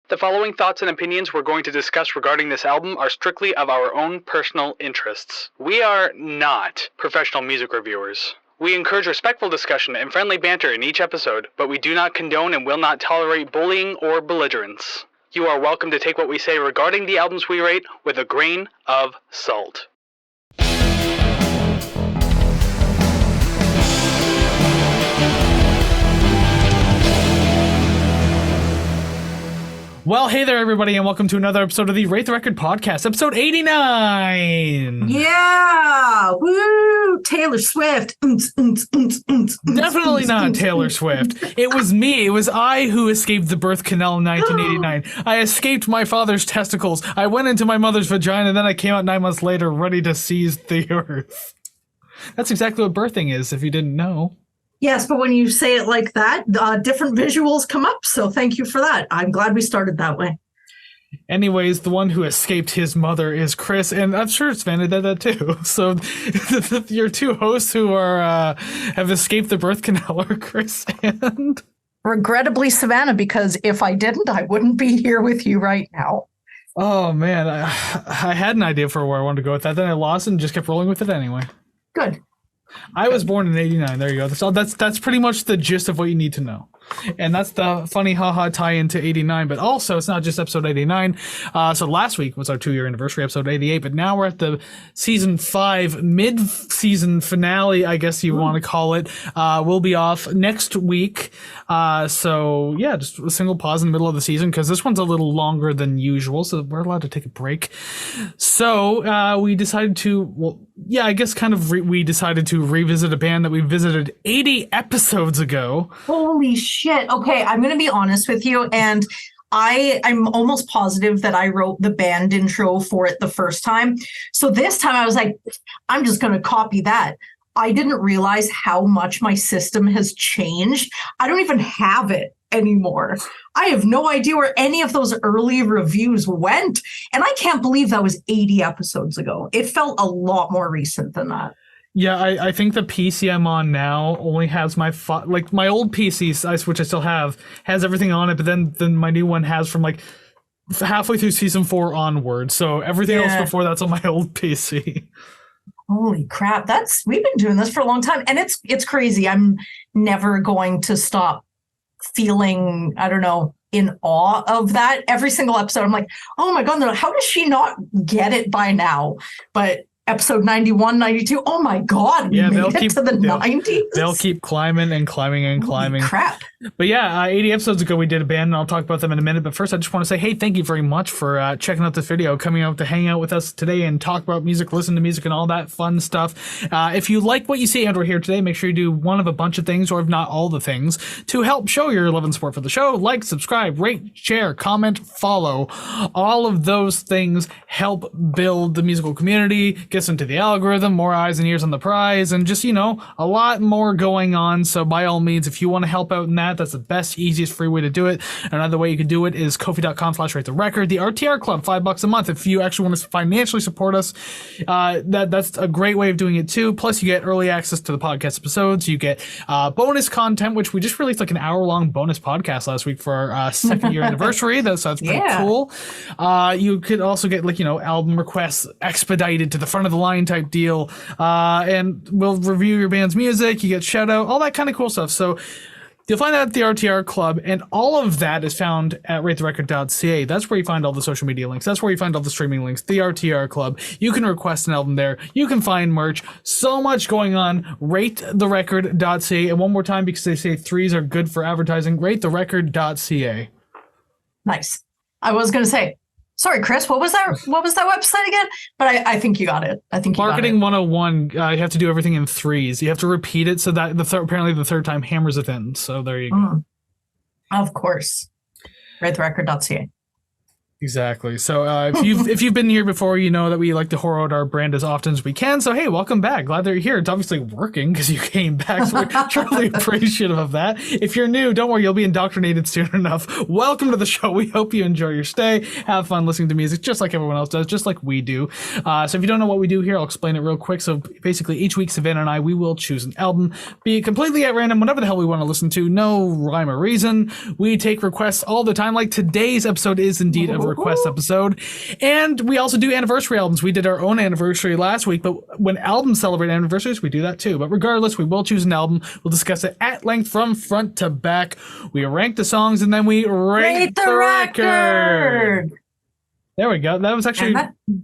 The following thoughts and opinions we're going to discuss regarding this album are strictly of our own personal interests. We are not professional music reviewers. We encourage respectful discussion and friendly banter in each episode, but we do not condone and will not tolerate bullying or belligerence. You are welcome to take what we say regarding the albums we rate with a grain of salt. Well, hey there, everybody, and welcome to another episode of the Rate the Record podcast, episode 89. Yeah, woo! Taylor Swift. Definitely not Taylor Swift. It was me. It was I who escaped the birth canal in 1989. I escaped my father's testicles. I went into my mother's vagina, and then I came out 9 months later, ready to seize the earth. That's exactly what birthing is, if you didn't know. Yes, but when you say it like that, different visuals come up. So thank you for that. I'm glad we started that way. Anyways, the one who escaped his mother is Kris, and I'm sure Savannah did that too. So your two hosts who are have escaped the birth canal are Kris and... Regrettably, Savannah, because if I didn't, I wouldn't be here with you right now. Oh, man. I had an idea for where I wanted to go with that. Then I lost and just kept rolling with it anyway. Good. I was born in 89. There you go. That's pretty much the gist of what you need to know. And that's the funny haha tie into 89. But also, it's not just episode 89. So last week was our 2-year anniversary, episode 88. But now we're at the season 5 mid-season finale, I guess you want to call it. We'll be off next week. So yeah, just a single pause in the middle of the season because this one's a little longer than usual. So we're allowed to take a break. So we decided to, we decided to revisit a band that we visited 80 episodes ago. Holy shit. Okay, I'm going to be honest with you. And I'm almost positive that I wrote the band intro for it the first time. So this time I was like, I'm just going to copy that. I didn't realize how much my system has changed. I don't even have it anymore. I have no idea where any of those early reviews went. And I can't believe that was 80 episodes ago. It felt a lot more recent than that. Yeah, I think the PC I'm on now only has my old PC, which I still have, has everything on it, but then my new one has from like halfway through season 4 onward. So everything else before that's on my old PC. Holy crap. We've been doing this for a long time, and it's crazy. I'm never going to stop feeling, I don't know, in awe of that. Every single episode, I'm like, oh my God, how does she not get it by now? But episode 91, 92, oh my God, we made it to the 90s. They'll keep climbing and climbing and climbing. Holy crap. But yeah, 80 episodes ago we did a band, and I'll talk about them in a minute. But first, I just want to say, hey, thank you very much for checking out this video, coming out to hang out with us today and talk about music, listen to music, and all that fun stuff. If you like what you see and or hear today, make sure you do one of a bunch of things, or if not all the things, to help show your love and support for the show. Like, subscribe, rate, share, comment, follow. All of those things help build the musical community, gets into the algorithm, more eyes and ears on the prize, and just, a lot more going on. So by all means, if you want to help out in that, that's the best, easiest, free way to do it. Another way you can do it is Ko-fi.com/rate the record. The RTR Club, $5 a month. If you actually want to financially support us, that's a great way of doing it too. Plus, you get early access to the podcast episodes. You get bonus content, which we just released like an hour-long bonus podcast last week for our 2nd year anniversary. That's pretty cool. You could also get album requests expedited to the front of the line type deal, and we'll review your band's music. You get shout out, all that kind of cool stuff. So you'll find that at the RTR Club, and all of that is found at ratetherecord.ca. That's where you find all the social media links. That's where you find all the streaming links. The RTR Club. You can request an album there. You can find merch. So much going on. Ratetherecord.ca. And one more time, because they say 3s are good for advertising. Ratetherecord.ca. Nice. I was going to say, sorry, Kris, what was that website again? But I think you got it. Marketing 101, you have to do everything in 3s. You have to repeat it so that apparently the third time hammers it in. So there you go. Of course. Ratetherecord.ca. Exactly. So if you've been here before, you know that we like to horror out our brand as often as we can. So hey, welcome back. Glad that you're here. It's obviously working because you came back. So we're truly appreciative of that. If you're new, don't worry, you'll be indoctrinated soon enough. Welcome to the show. We hope you enjoy your stay. Have fun listening to music just like everyone else does, just like we do. So if you don't know what we do here, I'll explain it real quick. So basically, each week, Savannah and I, we will choose an album, be it completely at random, whatever the hell we want to listen to, no rhyme or reason. We take requests all the time. Like today's episode is indeed a request episode, and we also do anniversary albums. We did our own anniversary last week, but when albums celebrate anniversaries, we do that too. But regardless, we will choose an album. We'll discuss it at length from front to back. We rank the songs, and then we rate the record. There we go. That was actually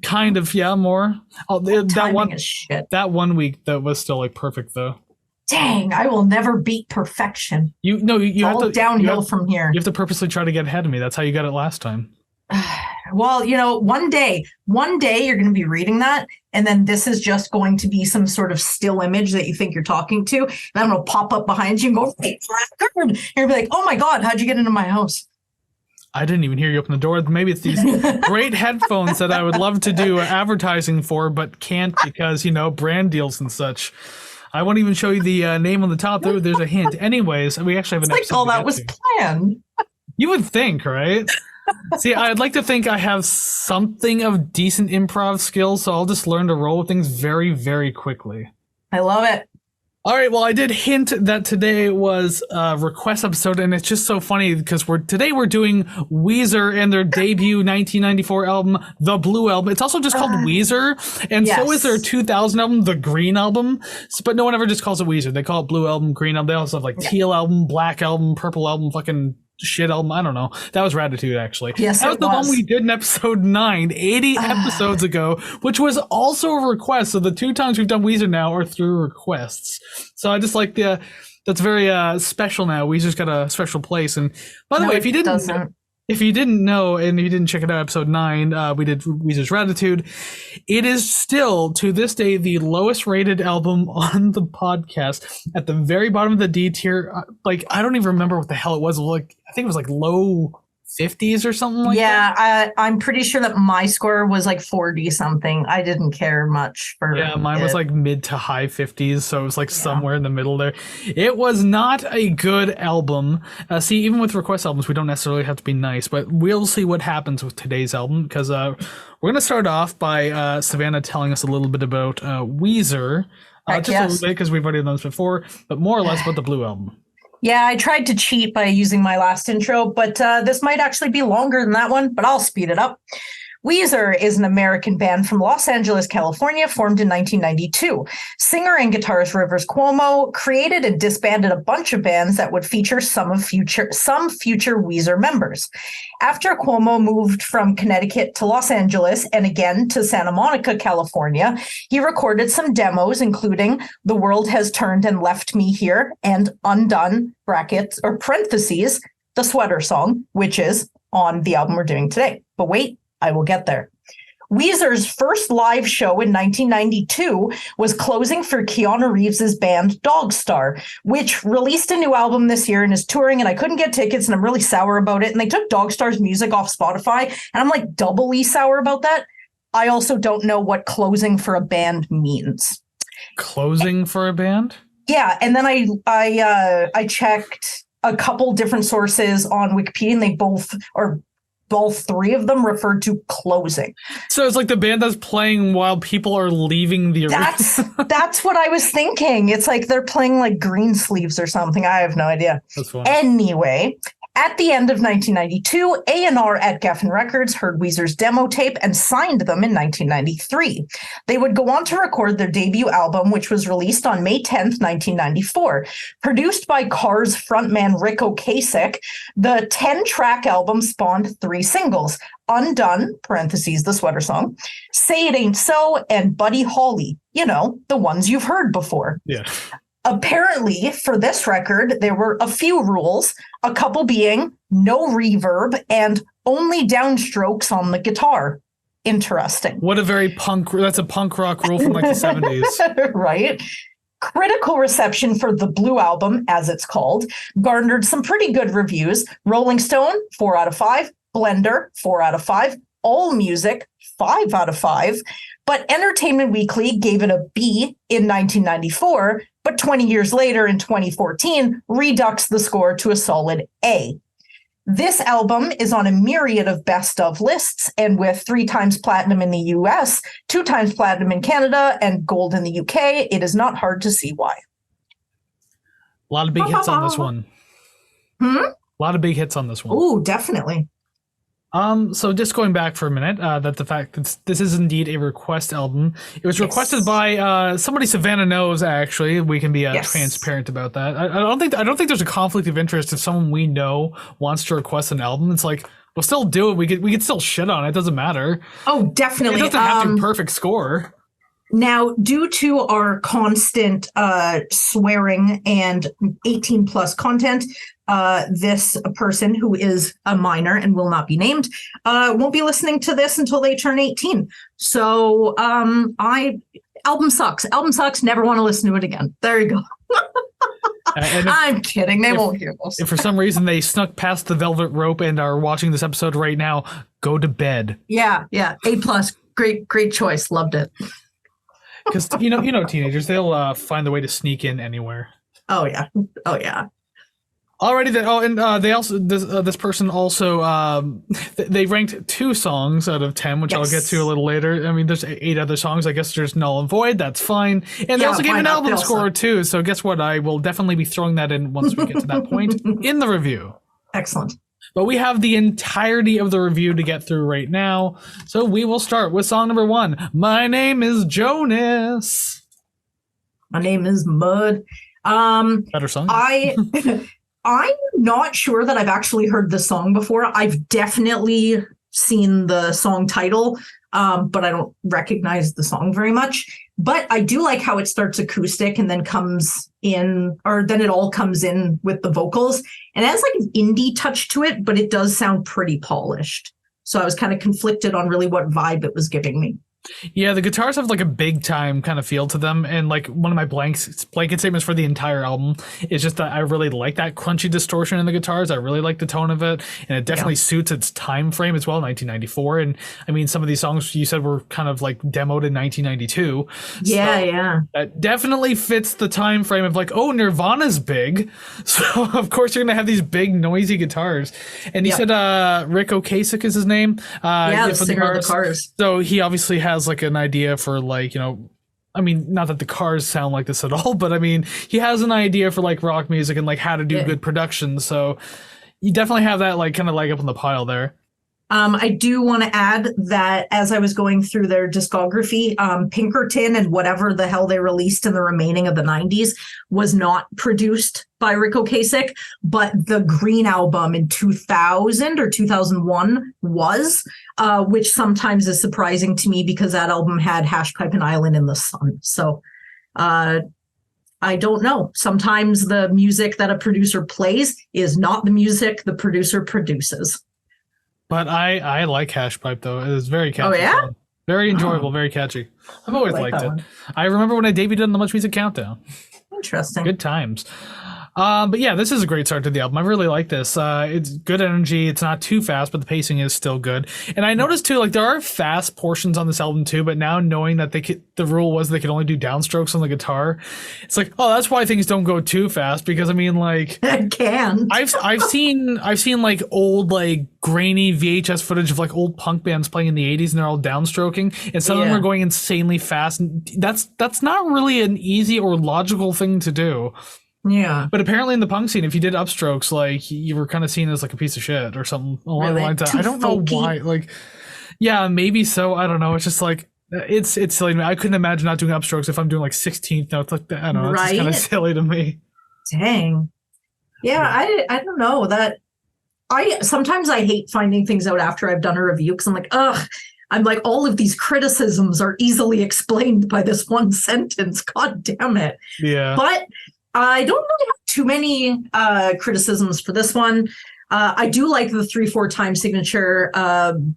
kind of more. That 1 week that was still like perfect though. Dang, I will never beat perfection. You have to downhill from here. You have to purposely try to get ahead of me. That's how you got it last time. Well, one day you're going to be reading that, and then this is just going to be some sort of still image that you think you're talking to, and I'm going to pop up behind you and go, "Hey, record!" And you'll be like, "Oh my God, how'd you get into my house?" I didn't even hear you open the door. Maybe it's these great headphones that I would love to do advertising for, but can't because, brand deals and such. I won't even show you the name on the top. There's a hint. Anyways, we actually have an episode. All that was planned. You would think, right? See, I'd like to think I have something of decent improv skills, so I'll just learn to roll with things very, very quickly. I love it. All right, well, I did hint that today was a request episode, and it's just so funny because today we're doing Weezer and their debut 1994 album, The Blue Album. It's also just called Weezer, and so is their 2000 album, The Green Album, but no one ever just calls it Weezer. They call it Blue Album, Green Album. They also have like Teal Album, Black Album, Purple Album, fucking shit album. I don't know. That was Ratatouille, actually. Yes, that was the one we did in episode 9, 80 episodes ago, which was also a request. So the 2 times we've done Weezer now are through requests. So I just like that's very special now. Weezer's got a special place. And by the way, if you didn't know and you didn't check it out, episode 9, we did Weezer's Ratatouille. It is still, to this day, the lowest rated album on the podcast. At the very bottom of the D tier, I don't even remember what the hell it was. I think it was like low 50s or something like that. Yeah, I'm pretty sure that my score was like 40 something. I didn't care much for mine was like mid to high 50s, so it was like somewhere in the middle there. It was not a good album. See, even with request albums, we don't necessarily have to be nice, but we'll see what happens with today's album, because we're going to start off by Savannah telling us a little bit about Weezer. Just a little bit, because we've already done this before, but more or less about the Blue Album. Yeah, I tried to cheat by using my last intro, but this might actually be longer than that one, but I'll speed it up. Weezer is an American band from Los Angeles, California, formed in 1992. Singer and guitarist Rivers Cuomo created and disbanded a bunch of bands that would feature some future Weezer members. After Cuomo moved from Connecticut to Los Angeles and again to Santa Monica, California, he recorded some demos, including The World Has Turned and Left Me Here and Undone, brackets or parentheses, the Sweater Song, which is on the album we're doing today. But wait, I will get there. Weezer's first live show in 1992 was closing for Keanu Reeves' band Dogstar, which released a new album this year and is touring, and I couldn't get tickets, and I'm really sour about it. And they took Dogstar's music off Spotify, and I'm like doubly sour about that. I also don't know what closing for a band means. Closing for a band? Yeah, and then I checked a couple different sources on Wikipedia, and they all 3 of them referred to closing. So it's like the band that's playing while people are leaving the arena. That's what I was thinking. It's like they're playing like Greensleeves or something. I have no idea. That's funny. Anyway, at the end of 1992, A&R at Geffen Records heard Weezer's demo tape and signed them in 1993. They would go on to record their debut album, which was released on May 10th, 1994. Produced by Cars frontman Rick Ocasek, the 10-track album spawned 3 singles: Undone, parentheses, the Sweater Song, Say It Ain't So, and Buddy Holly. The ones you've heard before. Yeah. Apparently, for this record, there were a few rules, a couple being no reverb and only downstrokes on the guitar. Interesting. What a very that's a punk rock rule from like the 70s. Right? Critical reception for the Blue Album, as it's called, garnered some pretty good reviews. Rolling Stone, 4 out of 5. Blender, 4 out of 5. All Music, 5 out of 5. But Entertainment Weekly gave it a B in 1994, but 20 years later in 2014, reduced the score to a solid A. This album is on a myriad of best of lists, and with 3 times platinum in the US, 2 times platinum in Canada, and gold in the UK, it is not hard to see why. A lot of big hits on this one. A lot of big hits on this one. Oh, definitely. So just going back for a minute, that the fact that this is indeed a request album. It was requested by somebody Savannah knows. Actually, we can be transparent about that. I don't think there's a conflict of interest if someone we know wants to request an album. It's like we'll still do it. We could still shit on it. It doesn't matter. Oh, definitely. It doesn't have to be perfect score. Now, due to our constant swearing and 18 plus content, this person who is a minor and will not be named won't be listening to this until they turn 18. So album sucks. Album sucks. Never want to listen to it again. There you go. I'm kidding. They won't hear this. If for some reason they snuck past the velvet rope and are watching this episode right now, go to bed. Yeah. A plus. Great choice. Loved it. Because you know teenagers, they'll find the way to sneak in anywhere. Oh yeah. Alrighty then. Oh, and they also this person also they ranked 2 songs out of 10, which I'll get to a little later. I mean, there's 8 other songs. I guess there's null and void. That's fine. And they also gave an album score too. So guess what? I will definitely be throwing that in once we get to that point in the review. Excellent. But we have the entirety of the review to get through right now. So we will start with song number 1. My name is Jonas. My name is Mud. Better song. I'm not sure that I've actually heard the song before. I've definitely seen the song title, but I don't recognize the song very much. But I do like how it starts acoustic and then comes in, or then it all comes in with the vocals. And it has like an indie touch to it, but it does sound pretty polished. So I was kind of conflicted on really what vibe it was giving me. Yeah, the guitars have like a big time kind of feel to them, and like one of my blanket statements for the entire album is just that I really like that crunchy distortion in the guitars. I really like the tone of it, and it definitely suits its time frame as well, 1994. And I mean, some of these songs you said were kind of like demoed in 1992. Yeah. That definitely fits the time frame of like, oh, Nirvana's big, so of course you're gonna have these big noisy guitars. And he said Rick Ocasek is his name. The singer of the Cars. So he obviously has like an idea for like, you know, I mean, not that the Cars sound like this at all, but I mean, he has an idea for like rock music and like how to do good production. So you definitely have that like kind of leg up on the pile there. I do want to add that as I was going through their discography, Pinkerton and whatever the hell they released in the remaining of the 90s was not produced by Rick Ocasek, but the Green album in 2000 or 2001 was, which sometimes is surprising to me because that album had Hashpipe and Island in the Sun. So I don't know. Sometimes the music that a producer plays is not the music the producer produces. But I like Hashpipe though. It is very catchy. Oh yeah? Song. Very enjoyable, very catchy. I've always liked it. I remember when I debuted on the Much Music Countdown. Interesting. Good times. But yeah, this is a great start to the album. I really like this. It's good energy. It's not too fast, but the pacing is still good. And I noticed too, like there are fast portions on this album too. But now knowing that the rule was they could only do downstrokes on the guitar, it's like, oh, that's why things don't go too fast. Because I mean, like, it can. I've seen like old like grainy VHS footage of like old punk bands playing in the 80s, and they're all downstroking, and some of them are going insanely fast. And that's not really an easy or logical thing to do. Yeah. But apparently in the punk scene, if you did upstrokes, like you were kind of seen as like a piece of shit or something along the lines of that. I don't know why. Like, yeah, maybe so. I don't know. It's just like, it's silly to me. I couldn't imagine not doing upstrokes if I'm doing like 16th notes. Like that. I don't know. It's just kind of silly to me. Dang. Yeah, I don't know that. Sometimes I hate finding things out after I've done a review because I'm like, ugh. I'm like, all of these criticisms are easily explained by this one sentence. God damn it. Yeah. But I don't really have too many criticisms for this one. I do like the 3/4 time signature.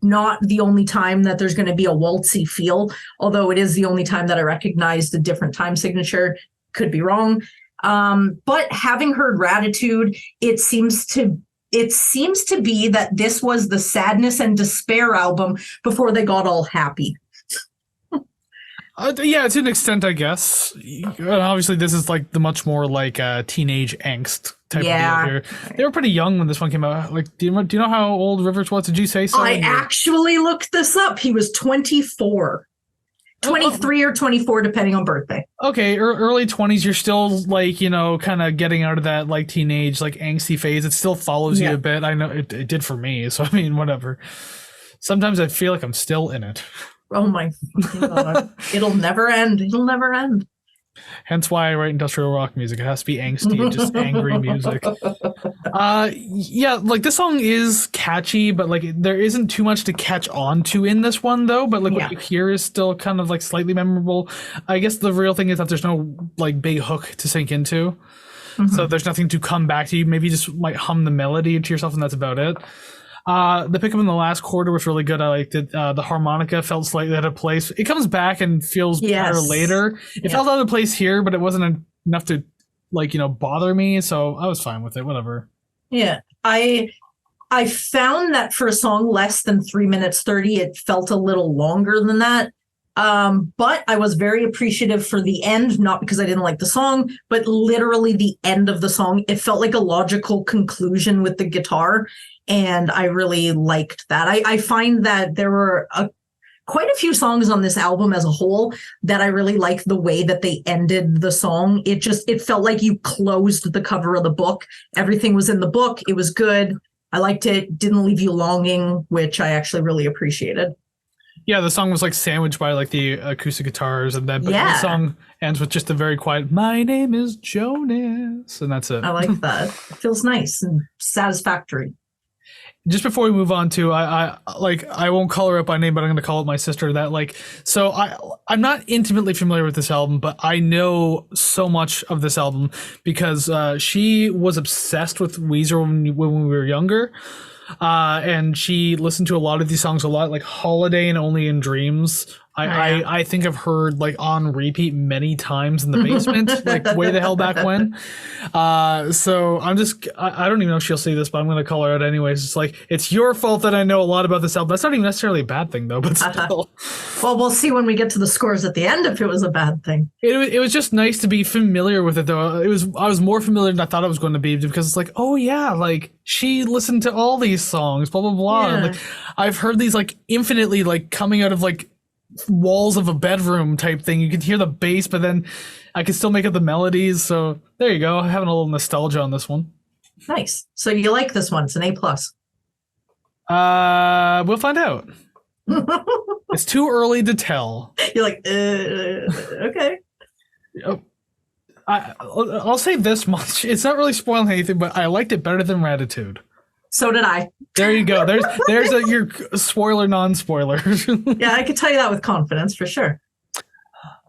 Not the only time that there's going to be a waltzy feel, although it is the only time that I recognized a different time signature. Could be wrong. But having heard Ratitude, it seems to it seems to be that this was the sadness and despair album before they got all happy. Yeah, to an extent, I guess. And obviously, this is like the much more like teenage angst type of deal here. They were pretty young when this one came out. Like, do you know how old Rivers was? Did you say so? I actually looked this up. He was 24. 23 or 24, depending on birthday. Okay, early 20s, you're still like, you know, kind of getting out of that like teenage, like angsty phase. It still follows you a bit. I know it did for me. So, I mean, whatever. Sometimes I feel like I'm still in it. Oh my God. It'll never end. It'll never end. Hence why I write industrial rock music. It has to be angsty and just angry music. Yeah, like this song is catchy, but like there isn't too much to catch on to in this one though. But like what you hear is still kind of like slightly memorable. I guess the real thing is that there's no like big hook to sink into. So there's nothing to come back to. You maybe just might hum the melody to yourself and that's about it. The pickup in the last quarter was really good. I liked it. The harmonica felt slightly out of place. It comes back and feels better later. It felt out of place here, but it wasn't enough to, like, you know, bother me. So I was fine with it. Whatever. Yeah. I found that for a song less than 3 minutes 30, it felt a little longer than that. But I was very appreciative for the end, not because I didn't like the song, but literally the end of the song. It felt like a logical conclusion with the guitar. And I really liked that. I find that there were quite a few songs on this album as a whole that I really liked the way that they ended the song. It felt like you closed the cover of the book. Everything was in the book. It was good. I liked it. Didn't leave you longing, which I actually really appreciated. Yeah, the song was like sandwiched by like the acoustic guitars, and then the song ends with just a very quiet "My name is Jonas," and that's it. I like that. It feels nice and satisfactory. Just before we move on to, I won't call her up by name, but I'm going to call it my sister. That like, so I'm not intimately familiar with this album, but I know so much of this album because she was obsessed with Weezer when we were younger. And she listened to a lot of these songs a lot, like Holiday and Only in Dreams. I think I've heard like on repeat many times in the basement, like way the hell back when. So I don't even know if she'll see this, but I'm going to call her out anyways. It's like, it's your fault that I know a lot about this album. That's not even necessarily a bad thing though, but still. Well, we'll see when we get to the scores at the end if it was a bad thing. It was just nice to be familiar with it though. I was more familiar than I thought I was going to be because it's like, oh yeah, like she listened to all these songs, blah, blah, blah. Yeah. And, like, I've heard these like infinitely like coming out of like walls of a bedroom type thing. You can hear the bass, but then I can still make out the melodies. So there you go. Having a little nostalgia on this one. Nice. So you like this one? It's an A+. We'll find out. It's too early to tell. You're like, okay. I'll say this much. It's not really spoiling anything, but I liked it better than Ratitude. So did I. There you go. There's your spoiler, non-spoiler. Yeah, I could tell you that with confidence for sure.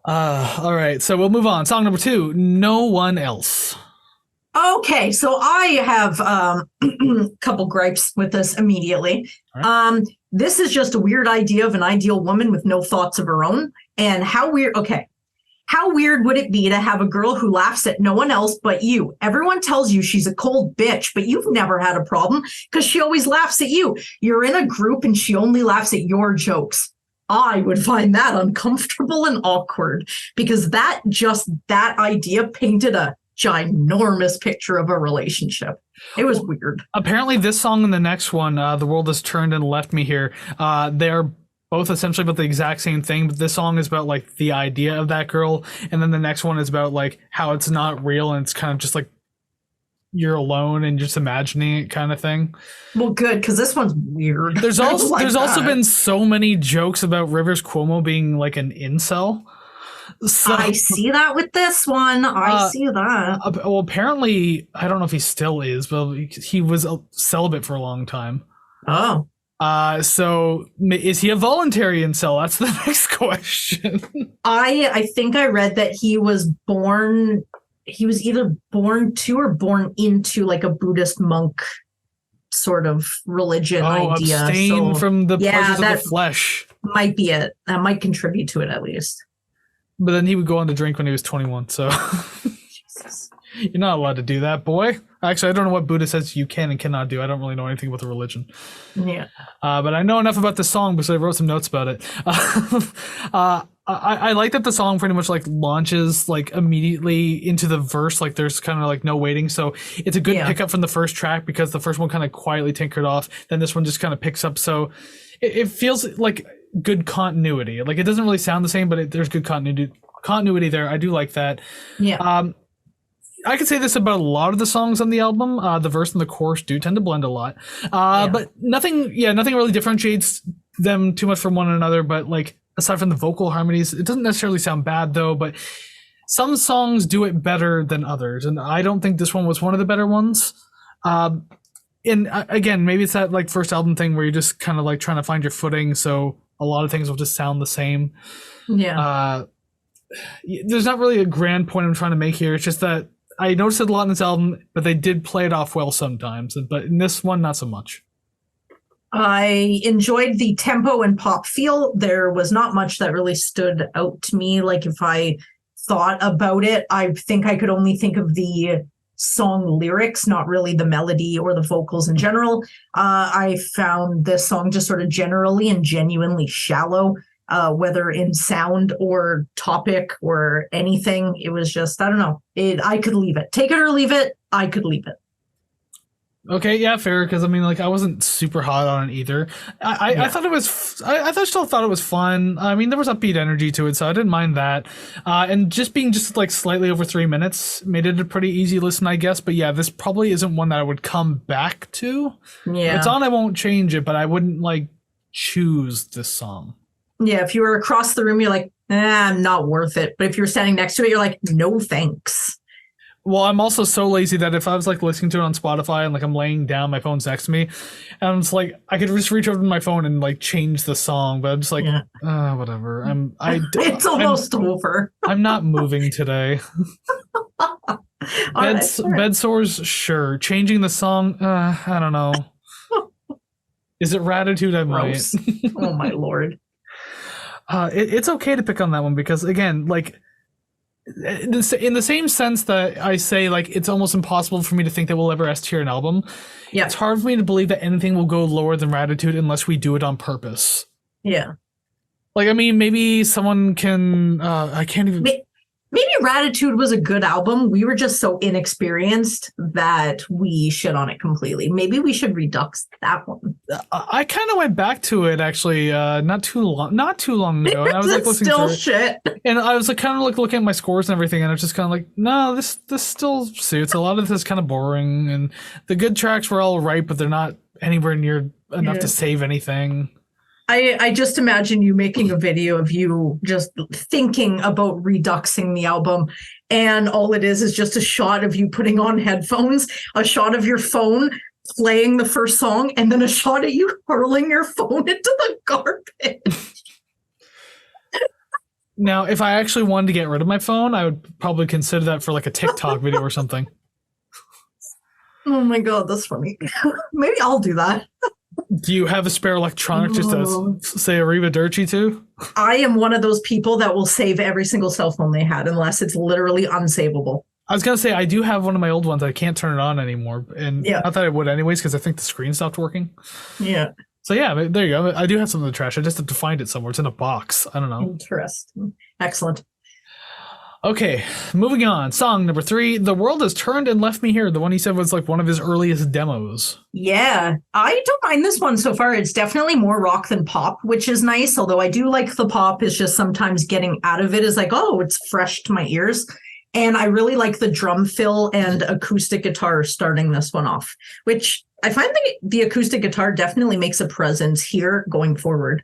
All right, so we'll move on. Song number 2, No One Else. Okay, so I have a couple gripes with this immediately. Right. This is just a weird idea of an ideal woman with no thoughts of her own. And how weird would it be to have a girl who laughs at no one else but you? Everyone tells you she's a cold bitch, but you've never had a problem because she always laughs at you. You're in a group and she only laughs at your jokes. I would find that uncomfortable and awkward because that idea painted a ginormous picture of a relationship. It was weird. Apparently this song and the next one, The World Has Turned and Left Me Here, they're both essentially about the exact same thing, but this song is about like the idea of that girl, and then the next one is about like how it's not real and it's kind of just like you're alone and just imagining it kind of thing. Well, good, because this one's weird. There's also been so many jokes about Rivers Cuomo being like an incel. So, I see that with this one. I see that. Well, apparently, I don't know if he still is, but he was a celibate for a long time. Oh. So is he a voluntary incel? That's the next question. I think I read that he was either born to or born into like a Buddhist monk sort of religion idea. Abstain from the pleasures of the flesh. Might be it. That might contribute to it at least. But then he would go on to drink when he was 21, so. Jesus. You're not allowed to do that, boy. Actually, I don't know what Buddha says you can and cannot do. I don't really know anything about the religion. Yeah. But I know enough about the song because I wrote some notes about it. I like that the song pretty much like launches like immediately into the verse. Like there's kind of like no waiting. So it's a good pickup from the first track because the first one kind of quietly tinkered off. Then this one just kind of picks up. So it feels like good continuity. Like it doesn't really sound the same, but there's good continuity there. I do like that. Yeah. I could say this about a lot of the songs on the album. The verse and the chorus do tend to blend a lot. But nothing really differentiates them too much from one another. But like, aside from the vocal harmonies, it doesn't necessarily sound bad though, but some songs do it better than others. And I don't think this one was one of the better ones. And again, maybe it's that like first album thing where you're just kind of like trying to find your footing. So a lot of things will just sound the same. Yeah. There's not really a grand point I'm trying to make here. It's just that I noticed it a lot in this album, but they did play it off well sometimes. But in this one, not so much. I enjoyed the tempo and pop feel. There was not much that really stood out to me. Like if I thought about it, I think I could only think of the song lyrics, not really the melody or the vocals in general. I found this song just sort of generally and genuinely shallow. Whether in sound or topic or anything, it was just, I don't know. I could leave it. Take it or leave it. I could leave it. Okay, yeah, fair. Because I mean, like, I wasn't super hot on it either. I thought it was. I still thought it was fun. I mean, there was upbeat energy to it, so I didn't mind that. And just being just like slightly over 3 minutes made it a pretty easy listen, I guess. But yeah, this probably isn't one that I would come back to. Yeah, if it's on, I won't change it, but I wouldn't like choose this song. Yeah, if you were across the room, you're like, not worth it. But if you're standing next to it, you're like, no thanks. Well, I'm also so lazy that if I was like listening to it on Spotify and like I'm laying down, my phone's next to me, and it's like I could just reach over to my phone and like change the song, but I'm just like, whatever. It's almost over. I'm not moving today. Bed sores, sure. Changing the song, I don't know. Is it Ratitude? I might. Oh my lord. It's okay to pick on that one because again, like in the same sense that I say like it's almost impossible for me to think that we'll ever S tier an album. Yeah, it's hard for me to believe that anything will go lower than Ratitude unless we do it on purpose. Yeah, like I mean, maybe someone can. I can't even. Maybe Ratitude was a good album. We were just so inexperienced that we shit on it completely. Maybe we should redux that one. I kind of went back to it actually, not too long ago. And I was like listening still to it, shit. And I was like kind of like looking at my scores and everything, and I was just kind of like, no, this still suits. A lot of this is kind of boring, and the good tracks were all right, but they're not anywhere near enough to save anything. I just imagine you making a video of you just thinking about reduxing the album, and all it is just a shot of you putting on headphones, a shot of your phone playing the first song, and then a shot of you hurling your phone into the garbage. Now, if I actually wanted to get rid of my phone, I would probably consider that for like a TikTok video or something. Oh my god, that's funny. Maybe I'll do that. Do you have a spare electronic just to say Arrivederci to? I am one of those people that will save every single cell phone they had unless it's literally unsavable. I was going to say, I do have one of my old ones. I can't turn it on anymore. And not that I would anyways, because I think the screen stopped working. Yeah. So yeah, there you go. I do have some of the trash. I just have to find it somewhere. It's in a box. I don't know. Interesting. Excellent. Okay, moving on. Song number 3, The World Has Turned and Left Me Here. The one he said was like one of his earliest demos. Yeah, I don't mind this one so far. It's definitely more rock than pop, which is nice. Although I do like the pop, is just sometimes getting out of it is like, oh, it's fresh to my ears. And I really like the drum fill and acoustic guitar starting this one off, which I find the acoustic guitar definitely makes a presence here going forward.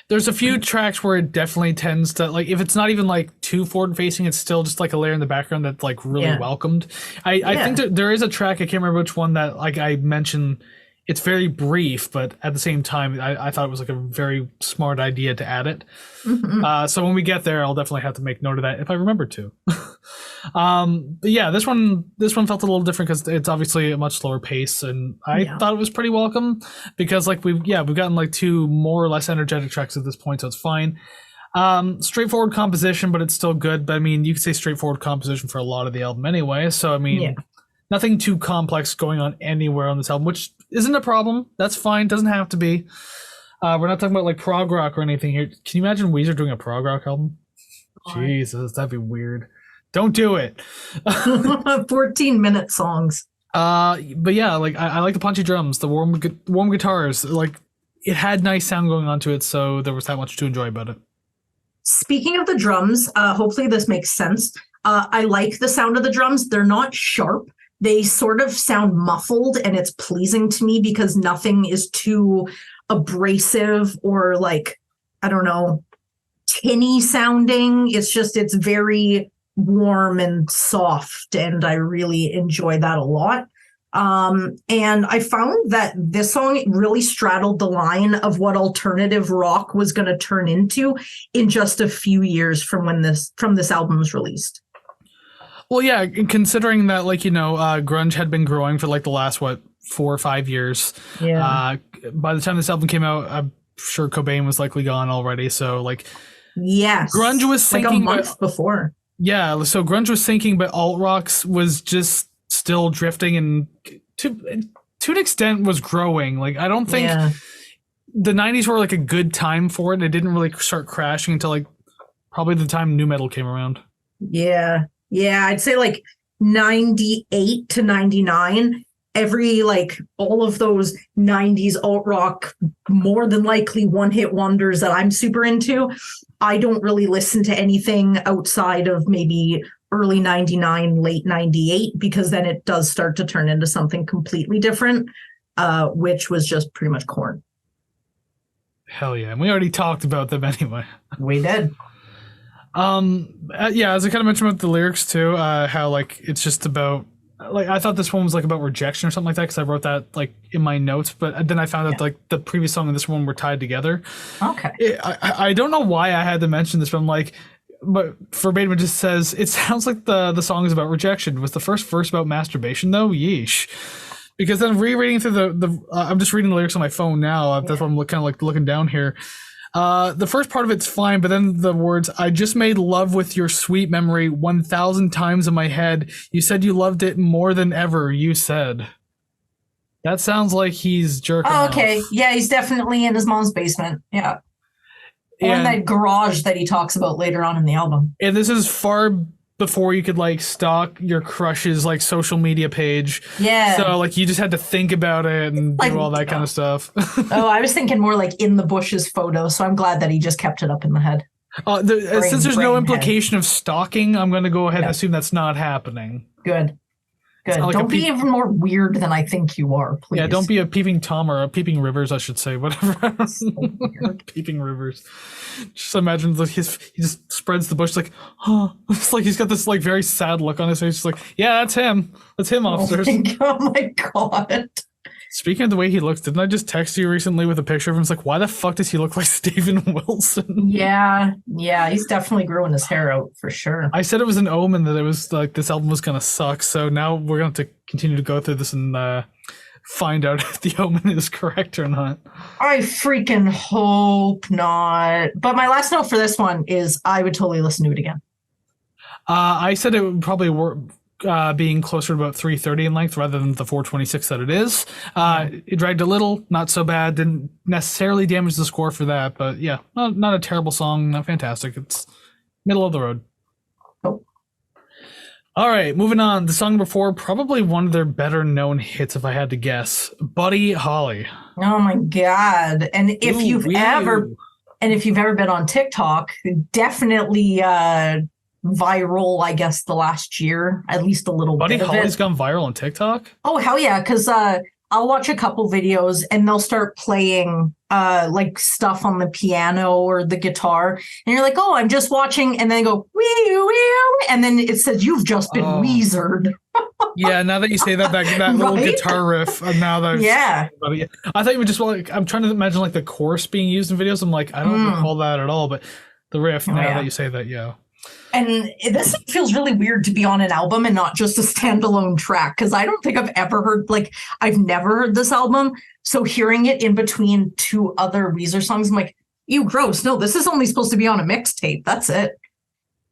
There's a few tracks where it definitely tends to, like, if it's not even like too forward facing, it's still just like a layer in the background that's like really welcomed. I think that there is a track, I can't remember which one, that like I mentioned, it's very brief, but at the same time, I thought it was like a very smart idea to add it. Mm-hmm. So when we get there, I'll definitely have to make note of that if I remember to. But yeah, this one felt a little different because it's obviously a much slower pace, and I thought it was pretty welcome because like we've gotten like 2 more or less energetic tracks at this point, so it's fine. Straightforward composition, but it's still good. But I mean, you could say straightforward composition for a lot of the album anyway. So I mean, nothing too complex going on anywhere on this album, which isn't a problem. That's fine. Doesn't have to be. We're not talking about like prog rock or anything here. Can you imagine Weezer doing a prog rock album? Jesus, that'd be weird. Don't do it. 14-minute songs. But yeah, like I like the punchy drums, the warm guitars. Like it had nice sound going on to it, so there was that much to enjoy about it. Speaking of the drums, hopefully this makes sense. I like the sound of the drums. They're not sharp. They sort of sound muffled, and it's pleasing to me because nothing is too abrasive or like, I don't know, tinny sounding. It's very warm and soft, and I really enjoy that a lot. And I found that this song really straddled the line of what alternative rock was going to turn into in just a few years from this album was released. Well, yeah, considering that, like, grunge had been growing for like the last 4 or 5 years. Yeah. By the time this album came out, I'm sure Cobain was likely gone already. So like, yes, grunge was sinking like a month before. Yeah, so grunge was sinking, but alt rocks was just still drifting, and to an extent was growing. Like I don't think the 90s were like a good time for it. It didn't really start crashing until like probably the time nu metal came around. Yeah, I'd say like 98 to 99. All of those 90s alt rock, more than likely one hit wonders that I'm super into. I don't really listen to anything outside of maybe early 99, late 98, because then it does start to turn into something completely different, which was just pretty much Korn. Hell yeah. And we already talked about them anyway. We did. Yeah, as I kind of mentioned about the lyrics too, how like it's just about, like, I thought this one was like about rejection or something like that, because I wrote that like in my notes, but then I found out like the previous song and this one were tied together. Okay. I don't know why I had to mention this, but I'm like, but verbatim it just says, it sounds like the song is about rejection. Was the first verse about masturbation though? Yeesh. Because then rereading through the I'm just reading the lyrics on my phone now. That's why I'm kind of like looking down here. The first part of it's fine, but then the words, I just made love with your sweet memory 1,000 times in my head. You said you loved it more than ever, you said. That sounds like he's jerking off. Okay. Yeah, he's definitely in his mom's basement. Yeah. Or in that garage that he talks about later on in the album. And this is far before you could like stalk your crush's like social media page. Yeah. So like you just had to think about it and do all that kind of stuff. Oh, I was thinking more like in the bushes photo. So I'm glad that he just kept it up in the head. Since there's no implication of stalking, I'm going to go ahead and assume that's not happening. Good. Like don't be even more weird than I think you are, please. Yeah, don't be a peeping Tom or a peeping Rivers, I should say. Whatever. So weird. Peeping Rivers. Just imagine he just spreads the bush like, huh. It's like he's got this like very sad look on his face. It's like, yeah, that's him. That's him, officers. Oh my God. Speaking of the way he looks, didn't I just text you recently with a picture of him? It's like, why the fuck does he look like Steven Wilson? Yeah, he's definitely growing his hair out for sure. I said it was an omen that it was like this album was gonna suck, so now we're gonna have to continue to go through this and find out if the omen is correct or not. I freaking hope not. But my last note for this one is I would totally listen to it again. I said it would probably work. Being closer to about 3:30 in length rather than the 4:26 that it is. It dragged a little, not so bad, didn't necessarily damage the score for that, but yeah, not a terrible song, not fantastic. It's middle of the road. Oh. All right, moving on. The song before, probably one of their better known hits, if I had to guess. Buddy Holly. Oh my God. And if you've ever been on TikTok, definitely viral, I guess, the last year, at least a little bit. Buddy Holly's gone viral on TikTok? Oh, hell yeah, because I'll watch a couple videos and they'll start playing like stuff on the piano or the guitar, and you're like, oh, I'm just watching, and then they go, wee, wee, and then it says, you've just been Weezered. Yeah, now that you say that little guitar riff, now that I thought you would just like, I'm trying to imagine like the chorus being used in videos. I'm like, I don't recall that at all, but the riff, that you say that, yeah. And this feels really weird to be on an album and not just a standalone track, because I don't think I've never heard this album. So hearing it in between two other Weezer songs, I'm like, You gross. No, this is only supposed to be on a mixtape. That's it.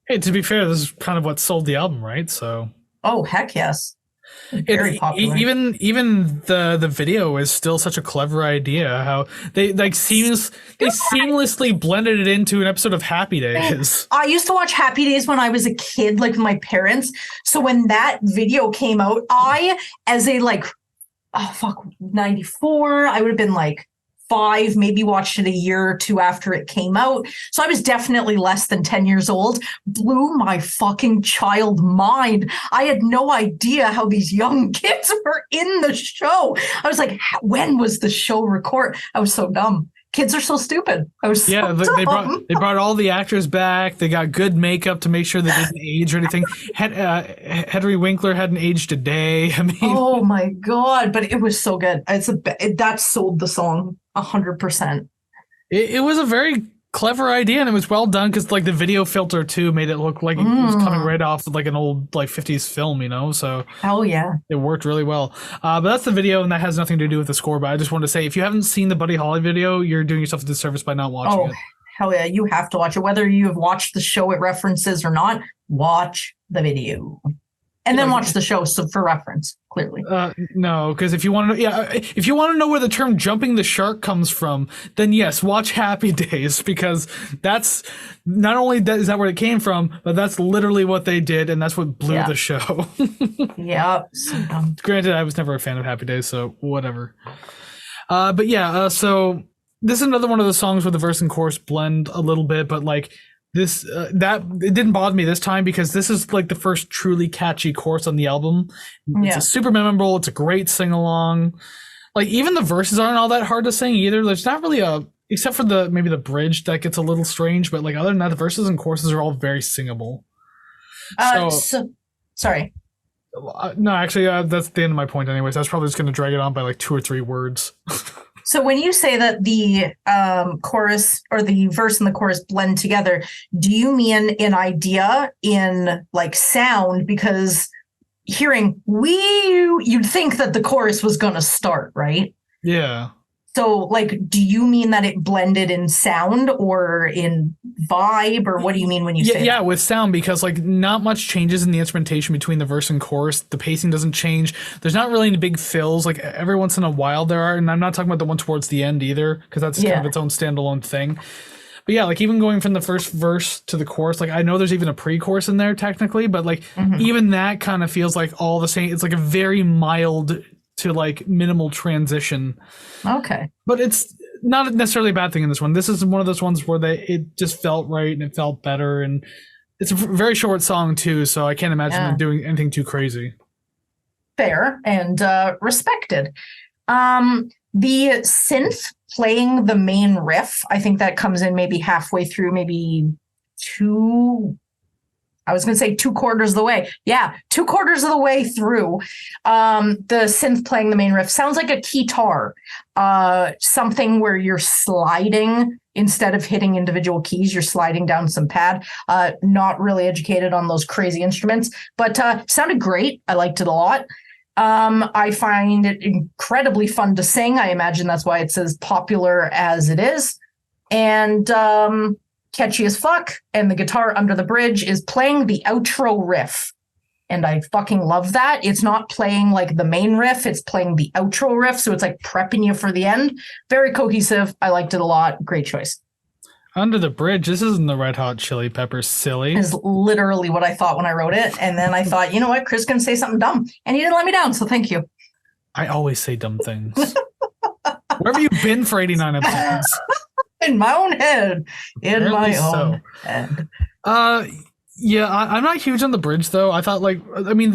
Hey, to be fair, this is kind of what sold the album, right? So. Oh, heck yes. Very popular. Even the video is still such a clever idea. How they seamlessly blended it into an episode of Happy Days. I used to watch Happy Days when I was a kid, like with my parents. So when that video came out, I, as a 94, I would have been like 5, maybe watched it a year or 2 after it came out. So I was definitely less than 10 years old. Blew my fucking child mind. I had no idea how these young kids were in the show. I was like, when was the show record? I was so dumb. Kids are so stupid. I was so dumb. They brought all the actors back. They got good makeup to make sure they didn't age or anything. Henry Winkler hadn't aged a day. I mean, oh my god! But it was so good. That sold the song 100%. It was a very clever idea, and it was well done because like the video filter too made it look like it was coming right off of like an old like 50s film, you know. So hell yeah, it worked really well. But that's the video, and that has nothing to do with the score. But I just wanted to say, if you haven't seen the Buddy Holly video, you're doing yourself a disservice by not watching it. Hell yeah, you have to watch it, whether you have watched the show it references or not. Watch the video. And then watch the show for reference, clearly. No, because if you want to know where the term "jumping the shark" comes from, then yes, watch Happy Days, because that's not only is that where it came from, but that's literally what they did, and that's what blew the show. Yeah. So dumb. Granted, I was never a fan of Happy Days, so whatever. But yeah, so this is another one of the songs where the verse and chorus blend a little bit, but like. This it didn't bother me this time because this is like the first truly catchy chorus on the album. It's a super memorable. It's a great sing along. Like even the verses aren't all that hard to sing either. There's not really except for maybe the bridge that gets a little strange. But like other than that, the verses and choruses are all very singable. Sorry. No, actually, that's the end of my point. Anyways, I was probably just going to drag it on by like 2 or 3 words. So when you say that the chorus or the verse and the chorus blend together, do you mean an idea in like sound? Because hearing you'd think that the chorus was going to start, right? Yeah. So like, do you mean that it blended in sound or in vibe, or what do you mean when you say that? With sound, because like not much changes in the instrumentation between the verse and chorus. The pacing doesn't change. There's not really any big fills. Like every once in a while there are, and I'm not talking about the one towards the end either, because that's kind of its own standalone thing. But yeah, like even going from the first verse to the chorus, like I know there's even a pre-chorus in there technically, but like even that kind of feels like all the same. It's like a very mild to like minimal transition. Okay. But it's not necessarily a bad thing in this one. This is one of those ones where it just felt right and it felt better, and it's a very short song too, so I can't imagine them doing anything too crazy. Fair and respected. The synth playing the main riff, I think that comes in maybe halfway through, maybe 2 quarters of the way. Yeah, 2 quarters of the way through. The synth playing the main riff sounds like a guitar, something where you're sliding instead of hitting individual keys. You're sliding down some pad. Not really educated on those crazy instruments, but sounded great. I liked it a lot. I find it incredibly fun to sing. I imagine that's why it's as popular as it is. And catchy as fuck, and the guitar under the bridge is playing the outro riff, and I fucking love that. It's not playing like the main riff, it's playing the outro riff, so it's like prepping you for the end. Very cohesive. I liked it a lot. Great choice. Under the bridge, this isn't the Red Hot Chili Peppers, silly. Is literally what I thought when I wrote it, and then I thought, you know what, Kris can say something dumb, and he didn't let me down, so thank you. I always say dumb things. Where have you been for 89 episodes? In my own head. Head. Yeah, I'm not huge on the bridge though. I thought like, I mean,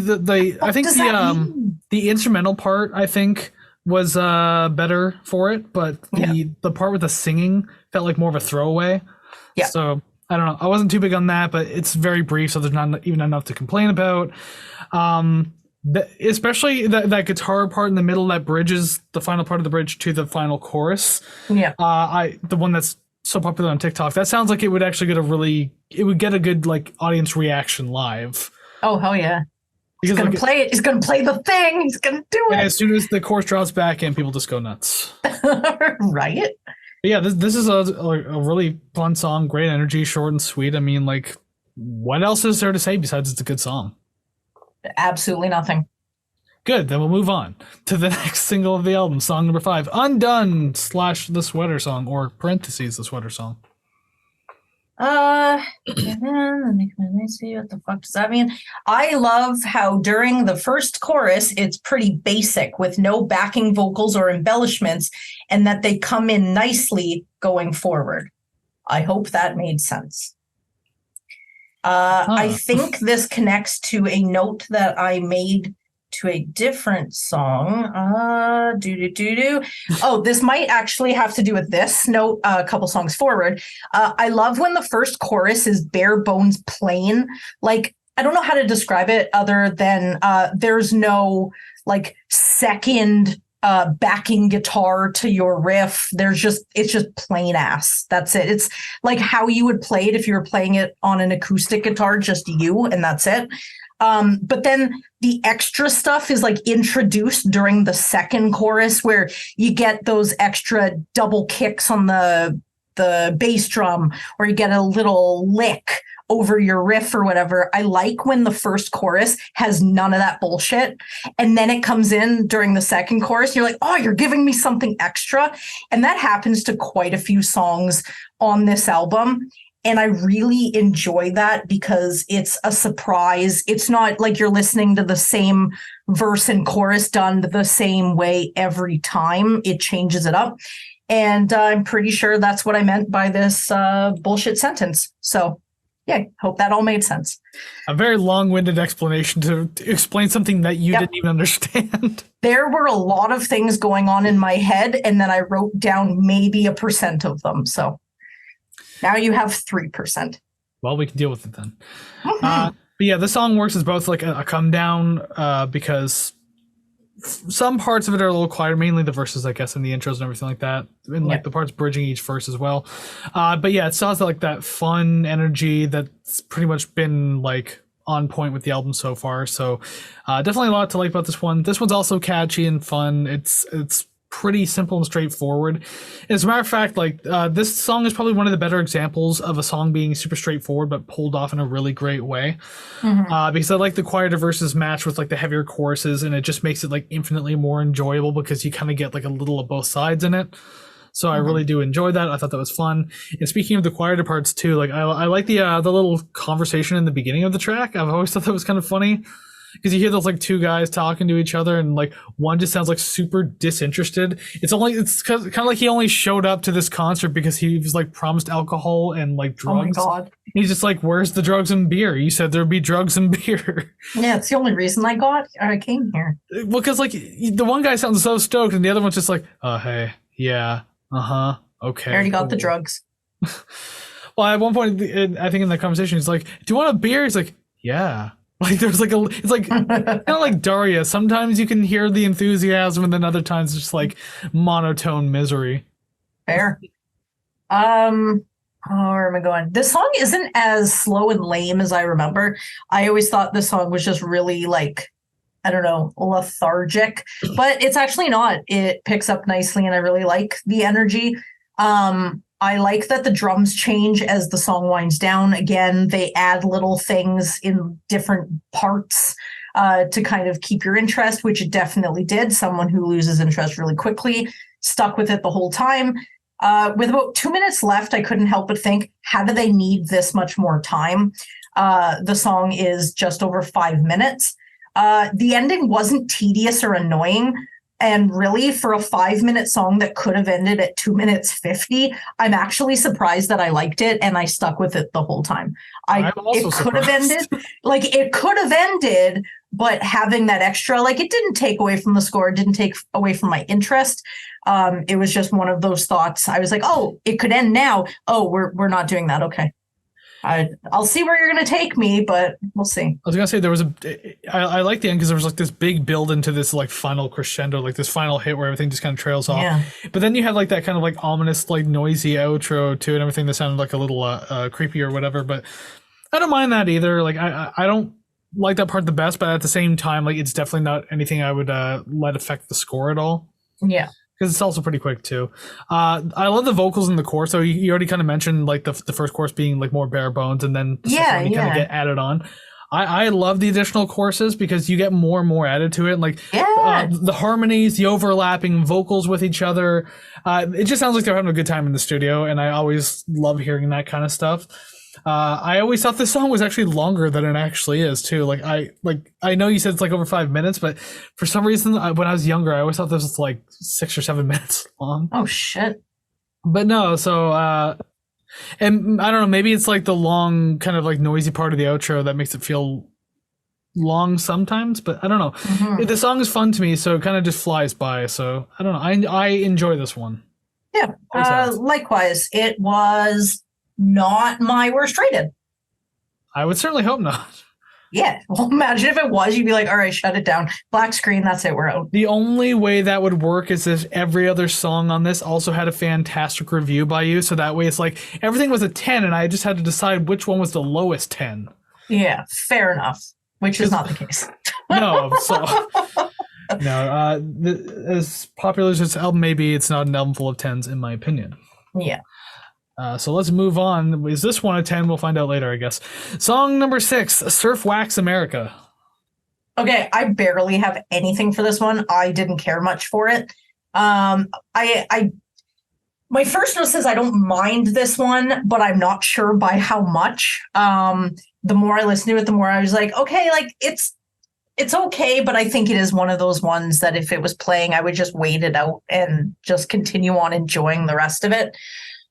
I think the instrumental part I think was better for it, but the part with the singing felt like more of a throwaway. Yeah. So I don't know. I wasn't too big on that, but it's very brief, so there's not even enough to complain about. Especially that guitar part in the middle that bridges the final part of the bridge to the final chorus. Yeah. The one that's so popular on TikTok, that sounds like it would actually get a good like audience reaction live. Oh hell yeah. He's gonna play it. He's gonna play the thing. He's gonna do it. And as soon as the chorus drops back in, people just go nuts. Right? But yeah, this is a really fun song, great energy, short and sweet. I mean, like, what else is there to say besides it's a good song? Absolutely nothing. Good, then we'll move on to the next single of the album, song number 5, Undone / the Sweater Song, or parentheses, the Sweater Song. Let me see what the fuck does that mean. I love how during the first chorus it's pretty basic with no backing vocals or embellishments, and that they come in nicely going forward. I hope that made sense. I think this connects to a note that I made to a different song. Oh, this might actually have to do with this note a couple songs forward. I love when the first chorus is bare bones plain. Like, I don't know how to describe it other than there's no like second backing guitar to your riff. It's just plain ass. That's it. It's like how you would play it if you were playing it on an acoustic guitar, just you, and that's it. But then the extra stuff is like introduced during the second chorus, where you get those extra double kicks on the bass drum, or you get a little lick over your riff or whatever. I like when the first chorus has none of that bullshit, and then it comes in during the second chorus. You're like, oh, you're giving me something extra. And that happens to quite a few songs on this album. And I really enjoy that because it's a surprise. It's not like you're listening to the same verse and chorus done the same way every time. It changes it up. And I'm pretty sure that's what I meant by this bullshit sentence. So, yeah, hope that all made sense. A very long-winded explanation to explain something that you didn't even understand. There were a lot of things going on in my head, and then I wrote down maybe 1% of them. So now you have 3%. Well, we can deal with it then. But yeah, the song works as both like a come down because some parts of it are a little quieter, mainly the verses, I guess, and the intros and everything like that, and like the parts bridging each verse as well. But yeah, it still has like that fun energy that's pretty much been like on point with the album so far. So definitely a lot to like about this one. This one's also catchy and fun. It's pretty simple and straightforward. As a matter of fact, like this song is probably one of the better examples of a song being super straightforward but pulled off in a really great way. Because I like the quieter verses match with like the heavier choruses, and it just makes it like infinitely more enjoyable because you kind of get like a little of both sides in it. So I really do enjoy that. I thought that was fun. And speaking of the quieter parts too, like I like the little conversation in the beginning of the track. I've always thought that was kind of funny. Because you hear those like two guys talking to each other, and like one just sounds like super disinterested. It's kind of like he only showed up to this concert because he was like promised alcohol and like drugs. Oh my God. He's just like, "Where's the drugs and beer? You said there'd be drugs and beer." Yeah, it's the only reason I came here. Well, because like the one guy sounds so stoked, and the other one's just like, "Hey, yeah, okay." I already got the drugs. Well, at one point, I think in that conversation, he's like, "Do you want a beer?" He's like, "Yeah." Like there's like it's like kind of like Daria. Sometimes you can hear the enthusiasm, and then other times it's just like monotone misery. Fair. Where am I going? This song isn't as slow and lame as I remember. I always thought this song was just really like, I don't know, lethargic, but it's actually not. It picks up nicely, and I really like the energy. I like that the drums change as the song winds down. Again, they add little things in different parts to kind of keep your interest, which it definitely did. Someone who loses interest really quickly stuck with it the whole time. With about 2 minutes left, I couldn't help but think, how do they need this much more time? The song is just over 5 minutes. The ending wasn't tedious or annoying. And really, for a 5-minute song that could have ended at 2 minutes 50, I'm actually surprised that I liked it and I stuck with it the whole time. It could have ended, but having that extra, like, it didn't take away from the score, it didn't take away from my interest. It was just one of those thoughts. I was like, oh, it could end now. Oh, we're not doing that. Okay. I'll see where you're going to take me, but we'll see. I was going to say I like the end because there was like this big build into this like final crescendo, like this final hit where everything just kind of trails off. Yeah. But then you had like that kind of like ominous, like noisy outro too, and everything that sounded like a little creepy or whatever. But I don't mind that either. Like I don't like that part the best, but at the same time, like it's definitely not anything I would let affect the score at all. Yeah. because it's also pretty quick too. I love the vocals in the chorus. So you already kind of mentioned like the first chorus being like more bare bones, and then the second one you kind of get added on. I love the additional choruses because you get more and more added to it. Like the harmonies, the overlapping vocals with each other. It just sounds like they're having a good time in the studio, and I always love hearing that kind of stuff. I always thought this song was actually longer than it actually is too. I know you said it's like over 5 minutes, but for some reason when I was younger, I always thought this was like 6 or 7 minutes long. Oh shit! But no, so and I don't know, maybe it's like the long kind of like noisy part of the outro that makes it feel long sometimes, but I don't know. Mm-hmm. The song is fun to me, so it kind of just flies by. So I don't know. I enjoy this one. Yeah. Likewise, it was not my worst rated. I would certainly hope not. Yeah. Well, imagine if it was, you'd be like, all right, shut it down. Black screen, that's it, we're out. The only way that would work is if every other song on this also had a fantastic review by you. So that way it's like everything was a 10 and I just had to decide which one was the lowest 10. Yeah, fair enough. Which is not the case. No, so... No, as popular as this album may be, it's not an album full of 10s in my opinion. Yeah. So let's move on. Is this one a 10? We'll find out later, I guess. Song number 6, Surf Wax America. Okay, I barely have anything for this one. I didn't care much for it. My first note says I don't mind this one, but I'm not sure by how much. The more I listened to it, the more I was like, okay, like it's okay, but I think it is one of those ones that if it was playing, I would just wait it out and just continue on enjoying the rest of it.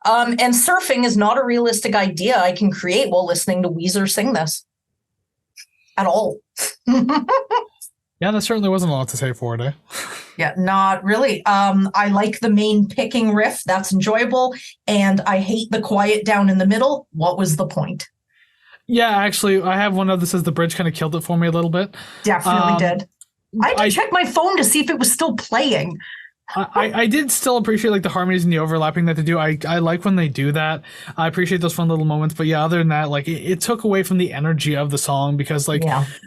And surfing is not a realistic idea I can create while listening to Weezer sing this at all. Yeah, that certainly wasn't a lot to say for it, eh? Yeah, not really. I like the main picking riff. That's enjoyable. And I hate the quiet down in the middle. What was the point? Yeah, actually, I have one of this as the bridge kind of killed it for me a little bit. Definitely did. I had to check my phone to see if it was still playing. I did still appreciate like the harmonies and the overlapping that they do. I like when they do that. I appreciate those fun little moments. But yeah, other than that, like it took away from the energy of the song because like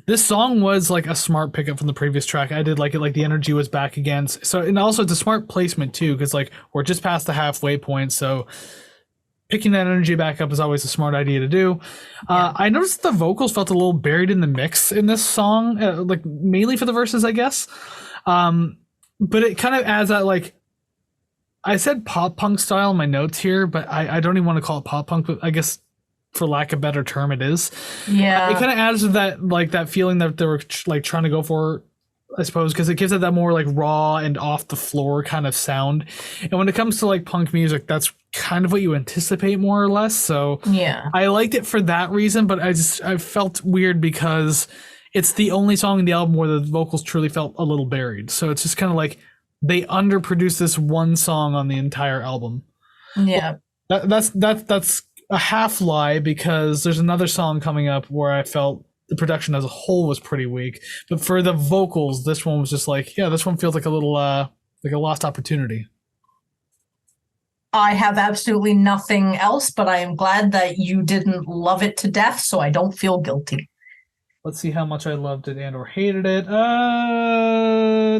this song was like a smart pickup from the previous track. I did like it, like the energy was back again. So and also it's a smart placement too because like we're just past the halfway point. So picking that energy back up is always a smart idea to do. I noticed the vocals felt a little buried in the mix in this song, like mainly for the verses, I guess. But it kind of adds that, like, I said pop punk style in my notes here, but I don't even want to call it pop punk, but I guess for lack of a better term, it is. Yeah. It kind of adds to that, like, that feeling that they were, like, trying to go for, I suppose, because it gives it that more, like, raw and off the floor kind of sound. And when it comes to, like, punk music, that's kind of what you anticipate more or less. So yeah, I liked it for that reason, but I felt weird because it's the only song in the album where the vocals truly felt a little buried. So it's just kind of like they underproduced this one song on the entire album. Yeah. Well, that's a half lie because there's another song coming up where I felt the production as a whole was pretty weak. But for the vocals, this one was just like, yeah, this one feels like a little like a lost opportunity. I have absolutely nothing else, but I am glad that you didn't love it to death, so I don't feel guilty. Let's see how much I loved it and or hated it.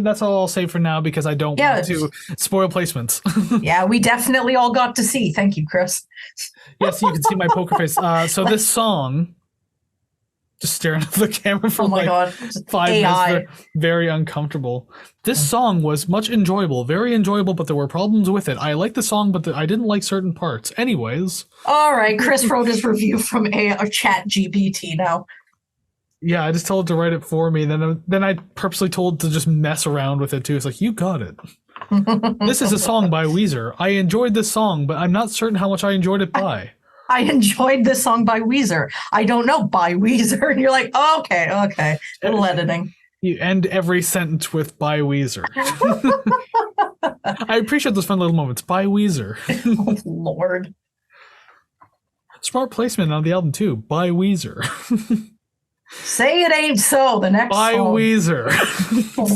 That's all I'll say for now because I don't want to spoil placements. Yeah, we definitely all got to see. Thank you, Kris. Yes, you can see my poker face. So this song, just staring at the camera for 5 minutes, very, very uncomfortable. This song was much enjoyable, very enjoyable, but there were problems with it. I liked the song, but I didn't like certain parts. Anyways. All right, Kris wrote his review from a chat GPT now. Yeah, I just told it to write it for me. Then I purposely told it to just mess around with it too. It's like, you got it. This is a song by Weezer. I enjoyed this song, but I'm not certain how much I enjoyed it by. I enjoyed this song by Weezer. I don't know, by Weezer. And you're like, oh, okay. Little editing. You end every sentence with by Weezer. I appreciate those fun little moments. By Weezer. Oh, Lord. Smart placement on the album too. By Weezer. Say It Ain't So, the next by song. Weezer.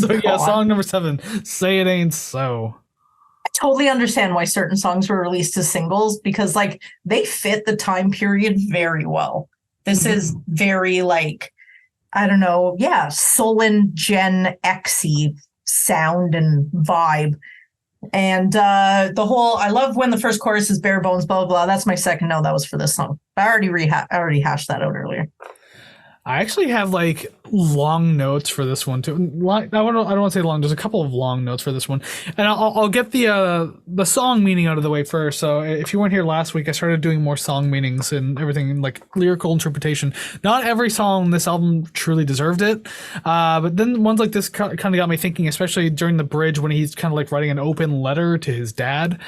So yeah, song number 7, Say It Ain't So. I totally understand why certain songs were released as singles because like they fit the time period very well. This is very like, I don't know, sullen Gen X-y sound and vibe. And the whole, I love when the first chorus is bare bones, blah, blah, blah. That's my second note. That was for this song. I already hashed that out earlier. I actually have like long notes for this one too. I don't want to say long. There's a couple of long notes for this one, and I'll get the song meaning out of the way first. So if you weren't here last week, I started doing more song meanings and everything, like lyrical interpretation. Not every song on this album truly deserved it, but then ones like this kind of got me thinking, especially during the bridge when he's kind of like writing an open letter to his dad.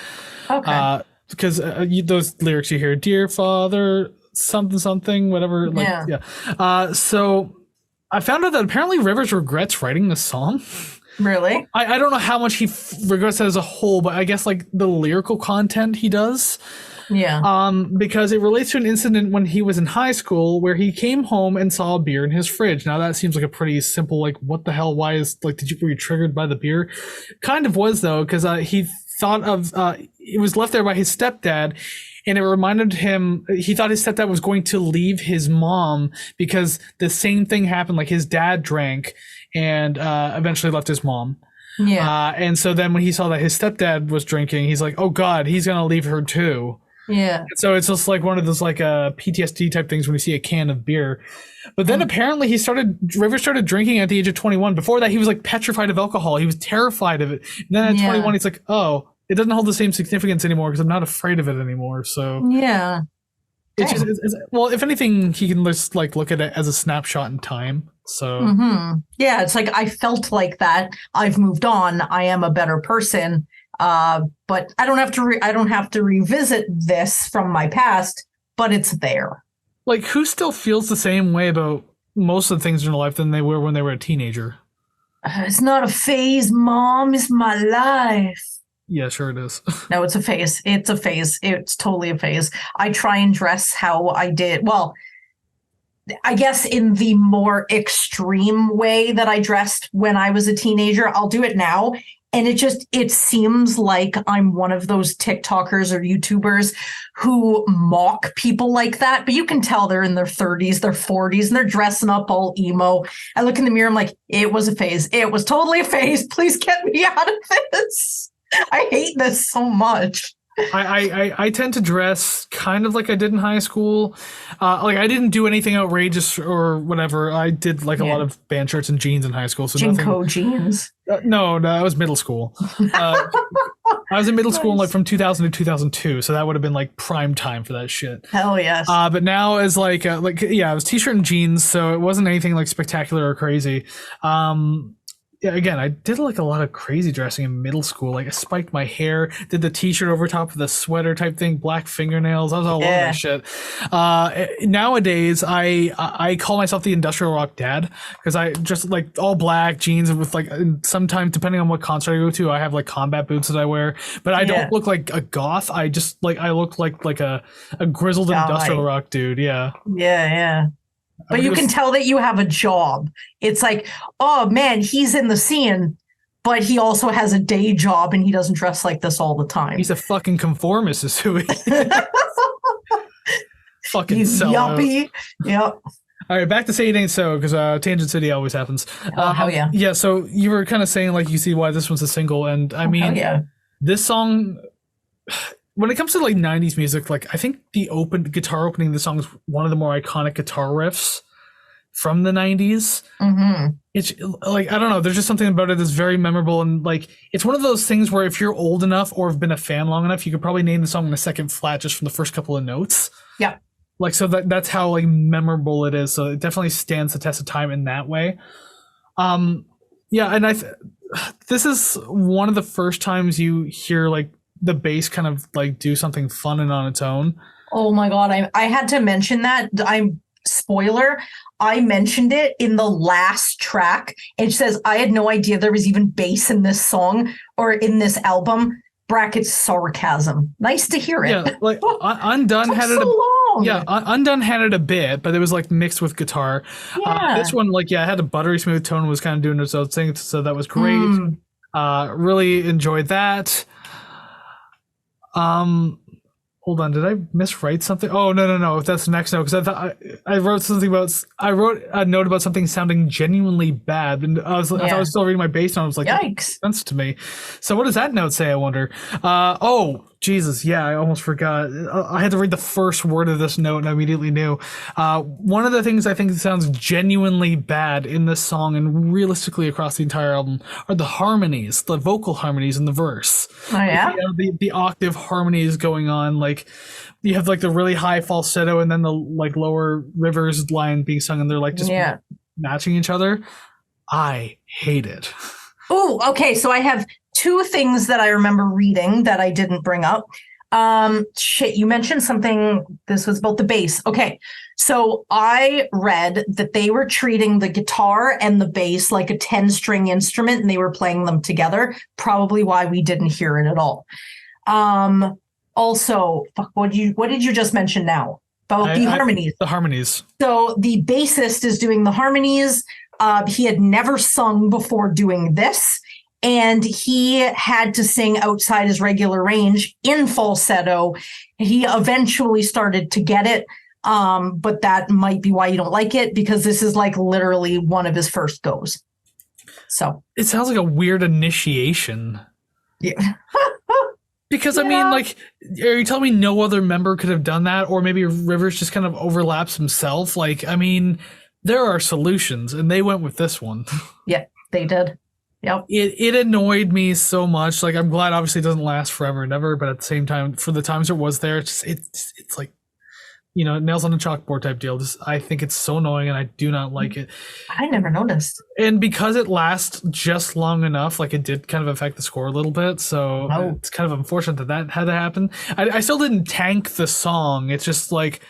Okay. Because those lyrics you hear, "Dear Father," something, whatever. Like, yeah. So I found out that apparently Rivers regrets writing this song. Really? I don't know how much he regrets it as a whole, but I guess like the lyrical content he does. Yeah. Because it relates to an incident when he was in high school where he came home and saw a beer in his fridge. Now that seems like a pretty simple, like, what the hell? Why is like, were you triggered by the beer? Kind of was though, because he thought of it was left there by his stepdad. And it reminded him, he thought his stepdad was going to leave his mom because the same thing happened. Like his dad drank and eventually left his mom. Yeah. And so then when he saw that his stepdad was drinking, he's like, oh God, he's going to leave her too. Yeah. And so it's just like one of those like PTSD type things when you see a can of beer. But then apparently Rivers started drinking at the age of 21. Before that, he was like petrified of alcohol. He was terrified of it. And then at 21, he's like, oh, it doesn't hold the same significance anymore because I'm not afraid of it anymore. So yeah, it's just, well, if anything, he can just like look at it as a snapshot in time. So yeah, it's like I felt like that. I've moved on. I am a better person. But I don't have to. I don't have to revisit this from my past. But it's there. Like, who still feels the same way about most of the things in their life than they were when they were a teenager? It's not a phase, Mom. It's my life. Yeah, sure it is. No, it's a phase. It's a phase. It's totally a phase. I try and dress how I did. Well, I guess in the more extreme way that I dressed when I was a teenager. I'll do it now. And it seems like I'm one of those TikTokers or YouTubers who mock people like that. But you can tell they're in their 30s, their 40s, and they're dressing up all emo. I look in the mirror, I'm like, it was a phase. It was totally a phase. Please get me out of this. I hate this so much. I tend to dress kind of like I did in high school. Like I didn't do anything outrageous or whatever. I did like a lot of band shirts and jeans in high school. So Jinko jeans. No, I was middle school. I was in middle school like from 2000 to 2002, so that would have been like prime time for that shit. Hell yes. But now as it was t-shirt and jeans, so it wasn't anything like spectacular or crazy. Yeah, again, I did like a lot of crazy dressing in middle school. Like I spiked my hair, did the t-shirt over top of the sweater type thing, black fingernails. I was all over that shit. Nowadays, I call myself the industrial rock dad because I just like all black jeans with like sometimes depending on what concert I go to, I have like combat boots that I wear. But I don't look like a goth. I just like I look like a grizzled industrial rock dude. Yeah. Yeah. But you can tell that you have a job. It's like, oh man, he's in the scene, but he also has a day job and he doesn't dress like this all the time. He's a fucking conformist is who he is. Fucking he's yuppie. Yep. All right, back to Say It Ain't So, because Tangent City always happens. Oh, hell yeah. Yeah, so you were kind of saying, like, you see why this one's a single, and I mean, this song, when it comes to, like, 90s music, like, I think the guitar opening of the song is one of the more iconic guitar riffs from the 90s. Mm-hmm. It's, like, I don't know, there's just something about it that's very memorable, and, like, it's one of those things where if you're old enough or have been a fan long enough, you could probably name the song in a second flat just from the first couple of notes. Yeah. Like, so that's how, like, memorable it is. So it definitely stands the test of time in that way. Yeah, and this is one of the first times you hear, like, the bass kind of, like, do something fun and on its own. Oh, my God. I had to mention that. Spoiler, I mentioned it in the last track. It says, I had no idea there was even bass in this song or in this album. Brackets sarcasm. Nice to hear it. Yeah, like Undone had it. Undone had it a bit, but it was like mixed with guitar. Yeah. This one, like, it had a buttery smooth tone, was kind of doing its own thing, so that was great. Really enjoyed that. What Hold on, did I miswrite something? Oh, no. That's the next note, because I thought I wrote something about. I wrote a note about something sounding genuinely bad, and I thought I was still reading my bass note. I was like, that makes sense to me. So what does that note say, I wonder? Oh, Jesus, yeah, I almost forgot. I had to read the first word of this note, and I immediately knew. One of the things I think sounds genuinely bad in this song, and realistically across the entire album, are the harmonies, the vocal harmonies in the verse. Oh, yeah? Like, the octave harmonies going on, like you have like the really high falsetto and then the like lower Rivers line being sung, and they're like just matching each other. I hate it. Oh, okay. So I have two things that I remember reading that I didn't bring up. You mentioned something. This was about the bass. Okay. So I read that they were treating the guitar and the bass like a 10-string instrument, and they were playing them together. Probably why we didn't hear it at all. Also, what did you just mention now about the harmonies? The harmonies. So the bassist is doing the harmonies. He had never sung before doing this, and he had to sing outside his regular range in falsetto. He eventually started to get it, but that might be why you don't like it, because this is like literally one of his first goes. So it sounds like a weird initiation. Yeah. Because, I mean, like, are you telling me no other member could have done that? Or maybe Rivers just kind of overlaps himself? Like, I mean, there are solutions, and they went with this one. Yeah, they did. Yep. It annoyed me so much. Like, I'm glad, obviously, it doesn't last forever and ever, but at the same time, for the times it was there, it's like, you know, nails on a chalkboard type deal. I think it's so annoying, and I do not like it. I never noticed. And because it lasts just long enough, like, it did kind of affect the score a little bit. So it's kind of unfortunate that had to happen. I still didn't tank the song. It's just like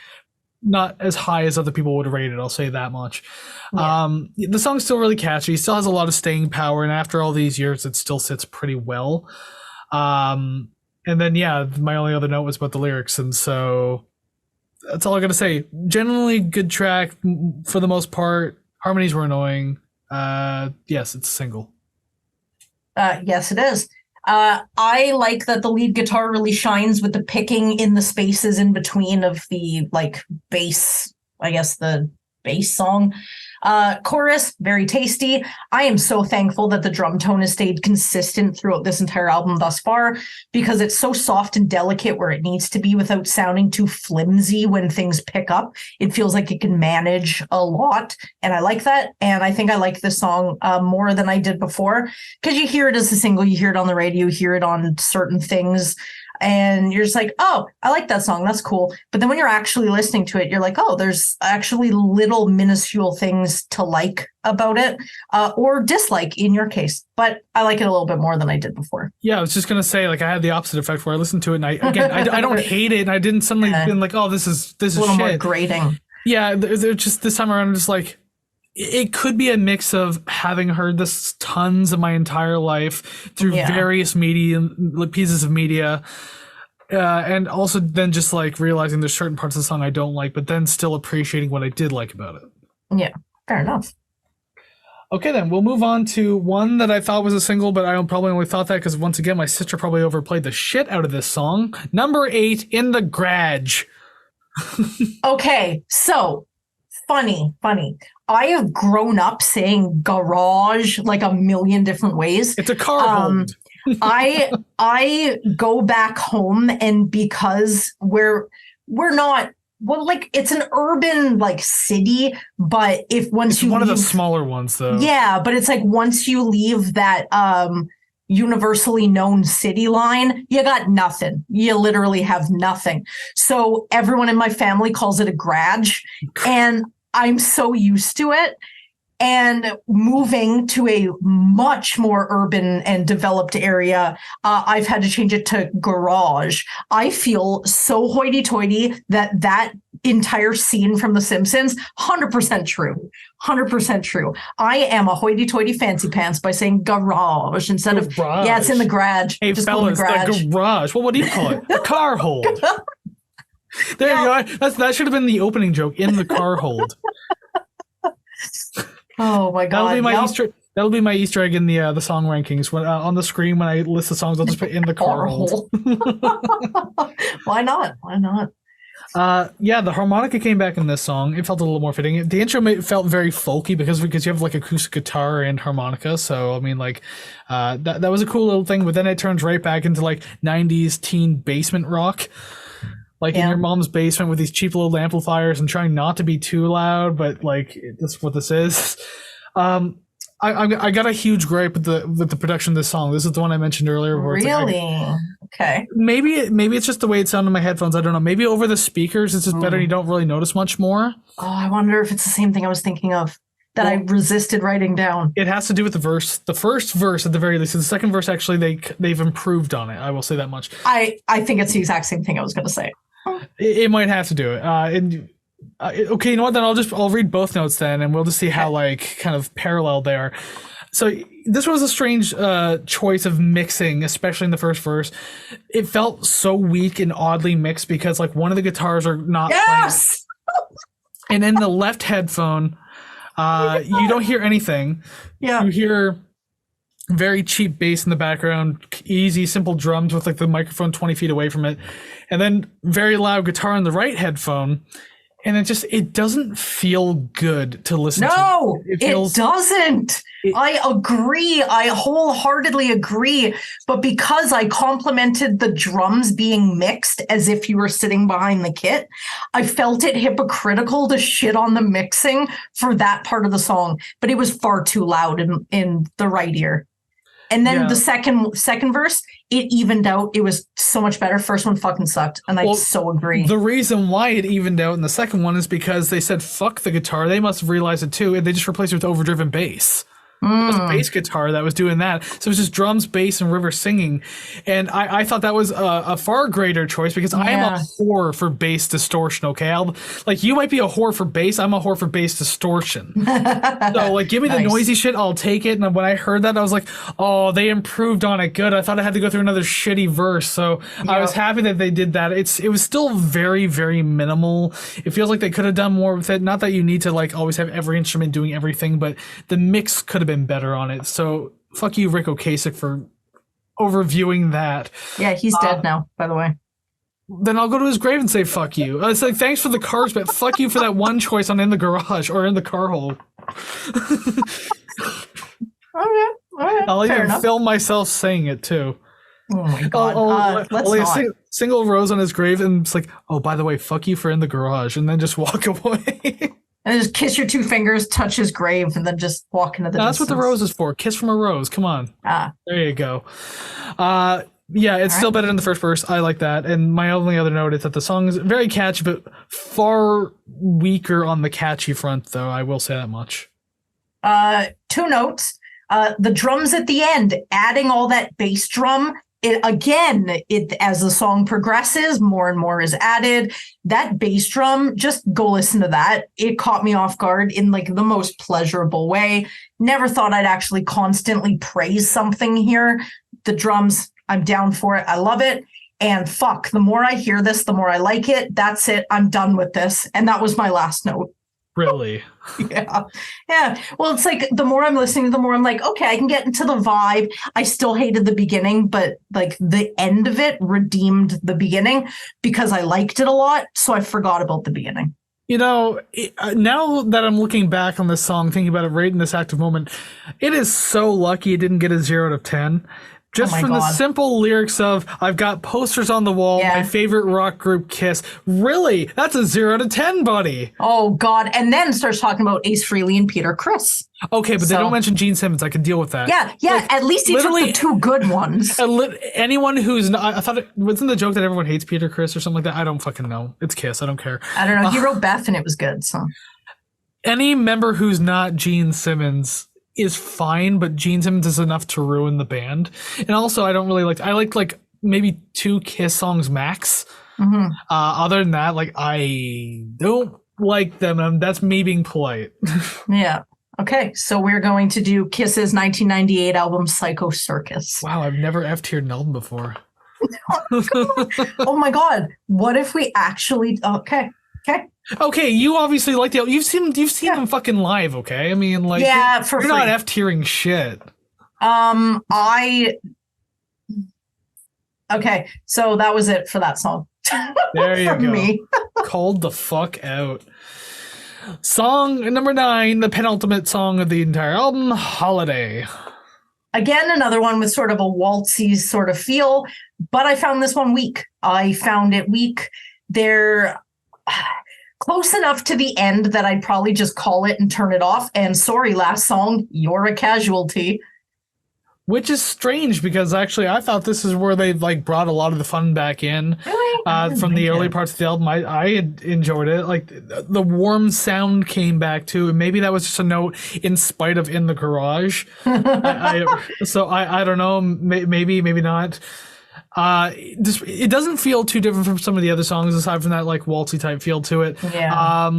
not as high as other people would rate it. I'll say that much. Yeah. The song's still really catchy. It still has a lot of staying power. And after all these years, it still sits pretty well. And then, my only other note was about the lyrics. And so that's all I got to say. Generally good track for the most part. Harmonies were annoying. Yes, it's a single. Yes, it is. I like that the lead guitar really shines with the picking in the spaces in between of the like bass, I guess the bass song. Chorus, very tasty. I am so thankful that the drum tone has stayed consistent throughout this entire album thus far, because it's so soft and delicate where it needs to be without sounding too flimsy when things pick up. It feels like it can manage a lot, and I like that. And I think I like this song more than I did before, because you hear it as a single, you hear it on the radio, you hear it on certain things, and you're just like, oh, I like that song. That's cool. But then when you're actually listening to it, you're like, oh, there's actually little minuscule things to like about it, or dislike in your case. But I like it a little bit more than I did before. Yeah, I was just going to say, like, I had the opposite effect where I listened to it, and I don't hate it, and I didn't suddenly been like, oh, this is a little shit. More grating. Yeah, they're just this time around, I'm just like, it could be a mix of having heard this tons of my entire life through various pieces of media, and also then just like realizing there's certain parts of the song I don't like, but then still appreciating what I did like about it. Yeah, fair enough. Okay, then we'll move on to one that I thought was a single, but I probably only thought that because once again my sister probably overplayed the shit out of this song. Number 8, In the Garage. Okay, so funny. I have grown up saying garage like a million different ways. It's a car hold. I go back home, and because we're not, well, like, it's an urban like city, but it's one of the smaller ones though. Yeah, but it's like once you leave that universally known city line, you got nothing. You literally have nothing. So everyone in my family calls it a garage, and I'm so used to it. And moving to a much more urban and developed area, I've had to change it to garage. I feel so hoity-toity that entire scene from The Simpsons, 100% true. 100% true. I am a hoity-toity fancy pants by saying garage instead of, it's in the garage. Hey, just fellas, the garage. Well, what do you call it? The car hold. There you go. That should have been the opening joke, in the car hold. Oh my God! That'll be my Easter egg in the song rankings. When on the screen when I list the songs, I'll just put in the car hole. Why not? Why not? Yeah, the harmonica came back in this song. It felt a little more fitting. The intro felt very folky because you have like acoustic guitar and harmonica. So I mean, like that was a cool little thing. But then it turns right back into like 90s teen basement rock. Like in your mom's basement with these cheap little amplifiers and trying not to be too loud, but like that's what this is. I got a huge gripe with the production of this song. This is the one I mentioned earlier. Where Really? It's like, Okay. maybe it's just the way it sounded in my headphones. I don't know. Maybe over the speakers it's just better. And you don't really notice much more. Oh, I wonder if it's the same thing I was thinking of that I resisted writing down. It has to do with the verse. The first verse, at the very least. The second verse, actually, they've improved on it. I will say that much. I think it's the exact same thing I was going to say. It might have to do it. Okay, you know what? Then I'll read both notes then, and we'll just see how like kind of parallel they are. So this was a strange choice of mixing, especially in the first verse. It felt so weak and oddly mixed because like one of the guitars are not playing, and in the left headphone, you don't hear anything. Yeah, you hear very cheap bass in the background, easy, simple drums with like the microphone 20 feet away from it, and then very loud guitar in the right headphone. And it doesn't feel good to listen to. No, it doesn't. I agree. I wholeheartedly agree. But because I complimented the drums being mixed as if you were sitting behind the kit, I felt it hypocritical to shit on the mixing for that part of the song. But it was far too loud in the right ear. And then the second verse, it evened out. It was so much better. First one fucking sucked. And I so agree. The reason why it evened out in the second one is because they said, fuck the guitar. They must have realized it too. And they just replaced it with overdriven bass. It was a bass guitar that was doing that. So it was just drums, bass, and River singing. And I thought that was a far greater choice because I am a whore for bass distortion, okay? Like, you might be a whore for bass. I'm a whore for bass distortion. So, like, give me the noisy shit. I'll take it. And when I heard that, I was like, oh, they improved on it. Good. I thought I had to go through another shitty verse. So I was happy that they did that. It was still very, very minimal. It feels like they could have done more with it. Not that you need to, like, always have every instrument doing everything, but the mix could have been better on it. So fuck you, Rick Ocasek, for overviewing that. Yeah, he's dead now, by the way. Then I'll go to his grave and say fuck you. It's like, thanks for the cars, but fuck you for that one choice on In the Garage or In the Car Hole. All right. I'll even film myself saying it too. Oh my god. I'll lay a single rose on his grave and it's like, oh, by the way, fuck you for In the Garage, and then just walk away. And just kiss your two fingers, touch his grave, and then just walk into the distance. That's what the rose is for. Kiss from a rose. Come on. There you go. Yeah, it's still better than the first verse. I like that. And my only other note is that the song is very catchy, but far weaker on the catchy front, though. I will say that much. Two notes. The drums at the end, adding all that bass drum. As the song progresses, more and more is added. That bass drum, just go listen to that. It caught me off guard in like the most pleasurable way. Never thought I'd actually constantly praise something here. The drums, I'm down for it. I love it. And fuck, the more I hear this, the more I like it. That's it. I'm done with this. And that was my last note. Really? Yeah. Well, it's like the more I'm listening, the more I'm like, okay, I can get into the vibe. I still hated the beginning, but like the end of it redeemed the beginning because I liked it a lot. So I forgot about the beginning. You know, now that I'm looking back on this song, thinking about it right in this active moment, it is so lucky it didn't get a 0 out of 10. Just from the simple lyrics of, I've got posters on the wall, my favorite rock group, Kiss. Really? That's a 0 out of 10, buddy. Oh, God. And then starts talking about Ace Frehley and Peter Criss. Okay, but they don't mention Gene Simmons. I can deal with that. Yeah. Like, at least he took the two good ones. Anyone who's not, I thought it wasn't the joke that everyone hates Peter Criss or something like that. I don't fucking know. It's Kiss. I don't care. I don't know. He wrote Beth and it was good. So any member who's not Gene Simmons is fine, but Gene Simmons is enough to ruin the band. And also, I don't really I like maybe 2 Kiss songs max. Mm-hmm. Other than that, like, I don't like them. And that's me being polite. Yeah. Okay, so we're going to do Kiss's 1998 album, Psycho Circus. Wow, I've never F-tiered an album before. Oh my God. What if we actually... Okay. Okay, you obviously like the. You've seen them fucking live. Okay, I mean, like, Yeah, you're not F-tiering shit. Okay, so that was it for that song. There you go. Me. Called the fuck out. Song number 9, the penultimate song of the entire album, Holiday. Again, another one with sort of a waltzy sort of feel, but I found this one weak. I found it weak. They're close enough to the end that I'd probably just call it and turn it off. And sorry, last song, you're a casualty. Which is strange because actually I thought this is where they like brought a lot of the fun back in. Really? From the early parts of the album. I had enjoyed it. Like the warm sound came back too, and maybe that was just a note in spite of In the Garage. I don't know. Maybe not. It doesn't feel too different from some of the other songs aside from that like waltzy type feel to it. Yeah.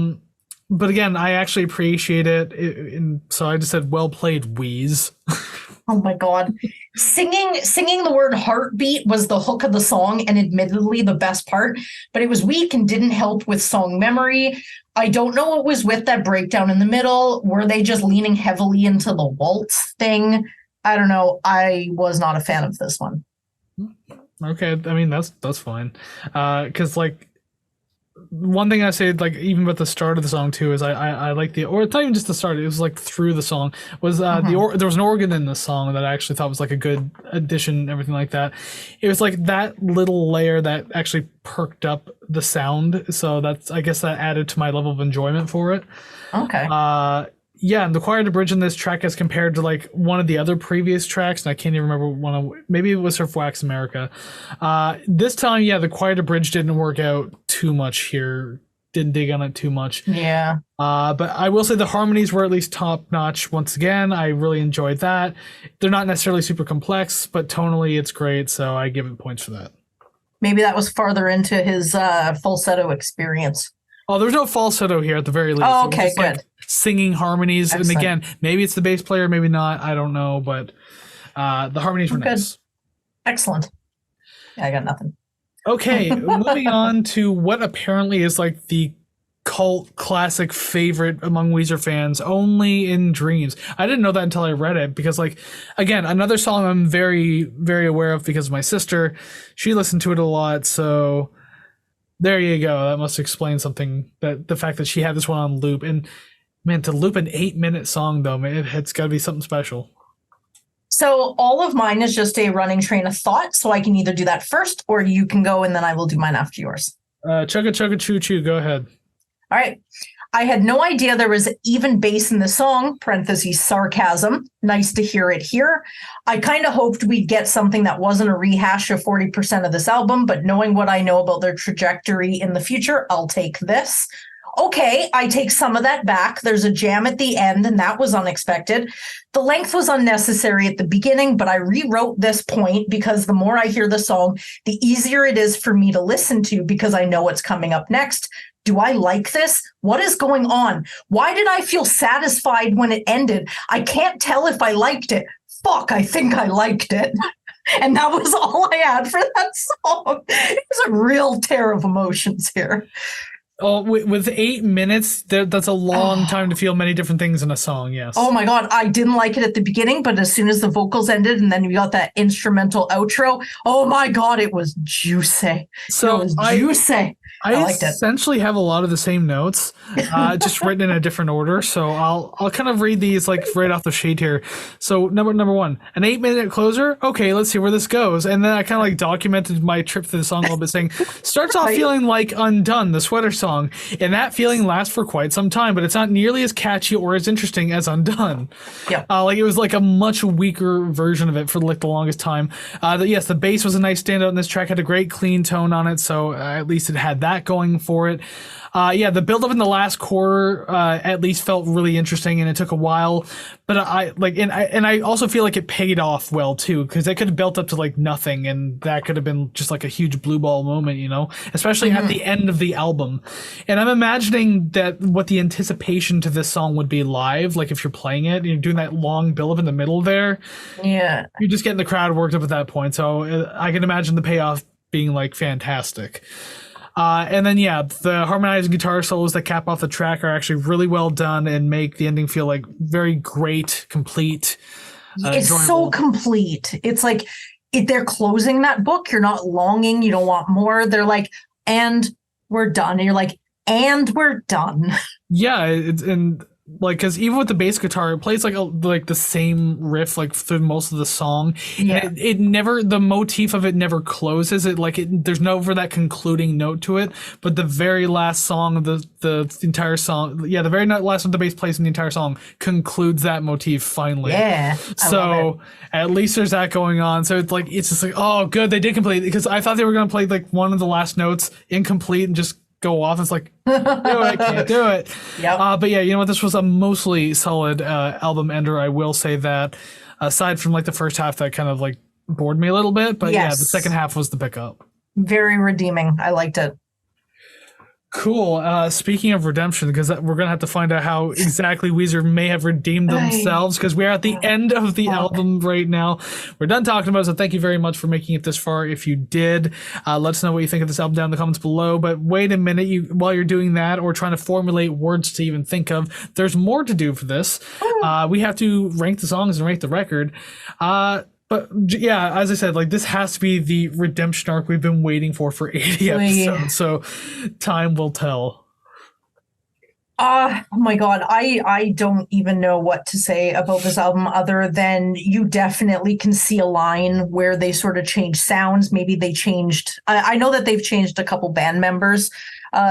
But again, I actually appreciate it. So I just said, well played, Weezer. Oh my God. Singing the word heartbeat was the hook of the song and admittedly the best part, but it was weak and didn't help with song memory. I don't know what was with that breakdown in the middle. Were they just leaning heavily into the waltz thing? I don't know. I was not a fan of this one. Okay, I mean that's fine. Because like one thing I say, like even with the start of the song too, is I like or it's not even just the start. It was like through the song was there was an organ in the song that I actually thought was like a good addition, and everything like that. It was like that little layer that actually perked up the sound. So I guess that added to my level of enjoyment for it. Okay. Yeah, and the choir bridge in this track as compared to like one of the other previous tracks, and I can't even remember maybe it was Surf Wax America. This time, yeah, the choir bridge didn't work out too much here. Didn't dig on it too much. Yeah. But I will say the harmonies were at least top notch once again. I really enjoyed that. They're not necessarily super complex, but tonally it's great, so I give it points for that. Maybe that was farther into his falsetto experience. Oh, there's no falsetto here at the very least. Oh, okay, good. Like singing harmonies. Excellent. And again, maybe it's the bass player, maybe not. I don't know, but the harmonies were nice. Excellent. Yeah, I got nothing. Okay, moving on to what apparently is like the cult classic favorite among Weezer fans, Only in Dreams. I didn't know that until I read it because, like, again, another song I'm very, very aware of because of my sister. She listened to it a lot, so there you go. That must explain something. That the fact that she had this one on loop, and man, to loop an 8-minute song though, man, it's got to be something special. So all of mine is just a running train of thought. So I can either do that first, or you can go, and then I will do mine after yours. Chugga chugga choo choo. Go ahead. All right. I had no idea there was even bass in the song, parentheses, sarcasm. Nice to hear it here. I kind of hoped we'd get something that wasn't a rehash of 40% of this album, but knowing what I know about their trajectory in the future, I'll take this. Okay, I take some of that back. There's a jam at the end, and that was unexpected. The length was unnecessary at the beginning, but I rewrote this point because the more I hear the song, the easier it is for me to listen to because I know what's coming up next. Do I like this? What is going on? Why did I feel satisfied when it ended? I can't tell if I liked it. Fuck, I think I liked it. And that was all I had for that song. It was a real tear of emotions here. Oh, with 8 minutes, that's a long time to feel many different things in a song, yes. Oh my God, I didn't like it at the beginning, but as soon as the vocals ended and then we got that instrumental outro, oh my God, it was juicy. So it was juicy. I liked essentially have a lot of the same notes, just written in a different order. So I'll kind of read these like right off the sheet here. So number one, an 8-minute closer. Okay, let's see where this goes. And then I kind of like documented my trip through the song a little bit, saying starts off feeling like Undone, the Sweater song, and that feeling lasts for quite some time, but it's not nearly as catchy or as interesting as Undone. Yeah, like it was like a much weaker version of it for like the longest time. Yes, the bass was a nice standout in this track, had a great clean tone on it, so at least it had that going for it. Yeah, the build up in the last quarter at least felt really interesting, and it took a while. But I also feel like it paid off well too, because it could have built up to like nothing, and that could have been just like a huge blue ball moment, you know, especially at the end of the album. And I'm imagining that what the anticipation to this song would be live, like if you're playing it, and you're doing that long build up in the middle there. Yeah, you're just getting the crowd worked up at that point. So I can imagine the payoff being like fantastic. And then, yeah, the harmonized guitar solos that cap off the track are actually really well done and make the ending feel like very great, complete. It's enjoyable. so complete. It's like they're closing that book. You're not longing. You don't want more. They're like, and we're done. And you're like, and we're done. Yeah, and like, because even with the bass guitar, it plays like the same riff like through most of the song. Yeah. And it never, the motif of it never closes. There's never that concluding note to it. But the very last song of the entire song, yeah, the very last one the bass plays in the entire song concludes that motif finally. Yeah. So at least there's that going on. So it's just like, oh, good, they did complete it, because I thought they were gonna play like one of the last notes incomplete and just go off. It's like, do it, can't do it. Yep. But yeah, you know what? This was a mostly solid album ender. I will say that, aside from like the first half that kind of like bored me a little bit. But yeah, the second half was the pickup. Very redeeming. I liked it. Cool. Speaking of redemption, because we're gonna have to find out how exactly Weezer may have redeemed themselves, because we're at the end of the album right now. We're done talking about it, so thank you very much for making it this far. If you did, let us know what you think of this album down in the comments below. But wait a minute, while you're doing that or trying to formulate words to even think of, there's more to do for this. We have to rank the songs and rate the record. But yeah, as I said, like, this has to be the redemption arc we've been waiting for 80 episodes. So time will tell. Oh my God. I don't even know what to say about this album other than you definitely can see a line where they sort of changed sounds. Maybe they changed. I know that they've changed a couple band members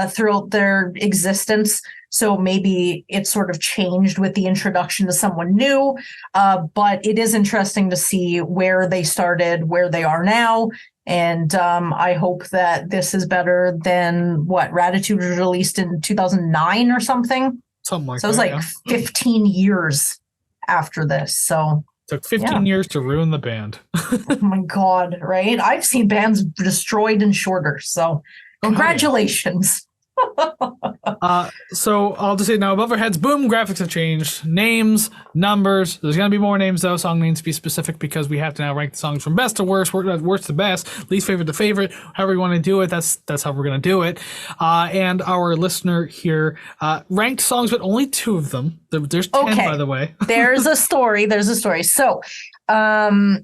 throughout their existence. So maybe it sort of changed with the introduction to someone new. But it is interesting to see where they started, where they are now. And I hope that this is better than what Raditude was released in 2009 or something. Something like that. So it was like 15 years after this. So took 15 years to ruin the band. oh my God, right? I've seen bands destroyed in shorter. So congratulations. So I'll just say now, above our heads, boom, graphics have changed. Names, numbers. There's going to be more names, though. Song names to be specific, because we have to now rank the songs from best to worst, worst to best, least favorite to favorite. However you want to do it, that's how we're going to do it. And our listener here ranked songs, but only 2 of them. There's 10, by the way. There's a story. So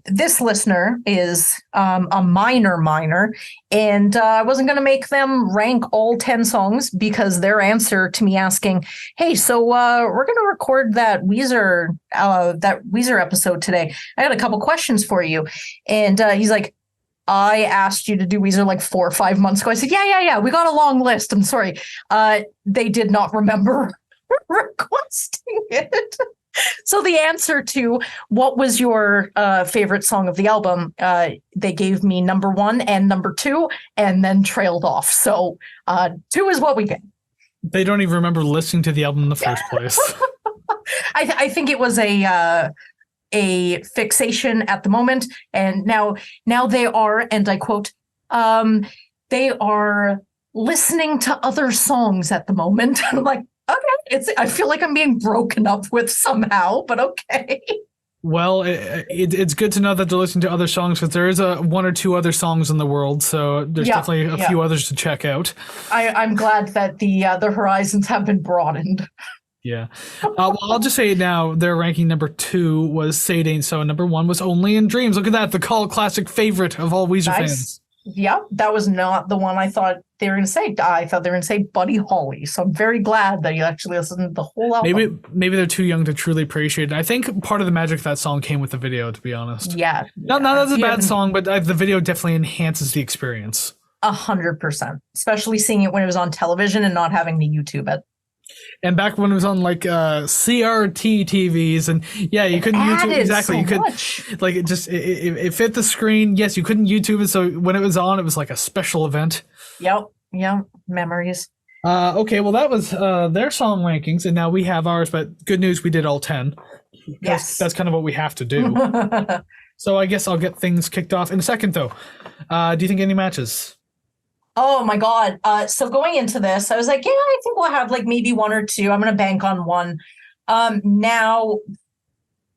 this listener is a minor, and I wasn't going to make them rank all 10 songs, because their answer to me asking, hey, so we're going to record that Weezer episode today. I got a couple questions for you. And he's like, I asked you to do Weezer like 4 or 5 months ago. I said, yeah. We got a long list. I'm sorry. They did not remember requesting it. So the answer to what was your favorite song of the album, they gave me number 1 and number 2, and then trailed off. So 2 is what we get. They don't even remember listening to the album in the first place. I think it was a fixation at the moment, and now they are, and I quote, they are listening to other songs at the moment. I'm like, okay, I feel like I'm being broken up with somehow, but okay. Well, it's good to know that they're listening to other songs, because there is 1 or 2 other songs in the world, so there's definitely a few others to check out. I'm glad that the horizons have been broadened. Yeah. Well, I'll just say it now. Their ranking number 2 was Say It Ain't So, and number 1 was Only in Dreams. Look at that, the cult classic favorite of all Weezer fans. Yeah, that was not the one I thought they were going to say. I thought they were going to say Buddy Holly. So I'm very glad that you actually listened to the whole album. Maybe they're too young to truly appreciate it. I think part of the magic of that song came with the video, to be honest. Yeah. Not as a bad song, but the video definitely enhances the experience. 100%. Especially seeing it when it was on television and not having to YouTube it. And back when it was on like CRT TVs, and you couldn't YouTube exactly. You could like it fit the screen. Yes, you couldn't YouTube it, so when it was on, it was like a special event. Yep, memories. Okay, well that was their song rankings, and now we have ours. But good news, we did all 10. Yes, that's kind of what we have to do. So I guess I'll get things kicked off in a second, though. Do you think any matches? Oh my God. So going into this, I was like, I think we'll have like maybe 1 or 2. I'm going to bank on 1. Now,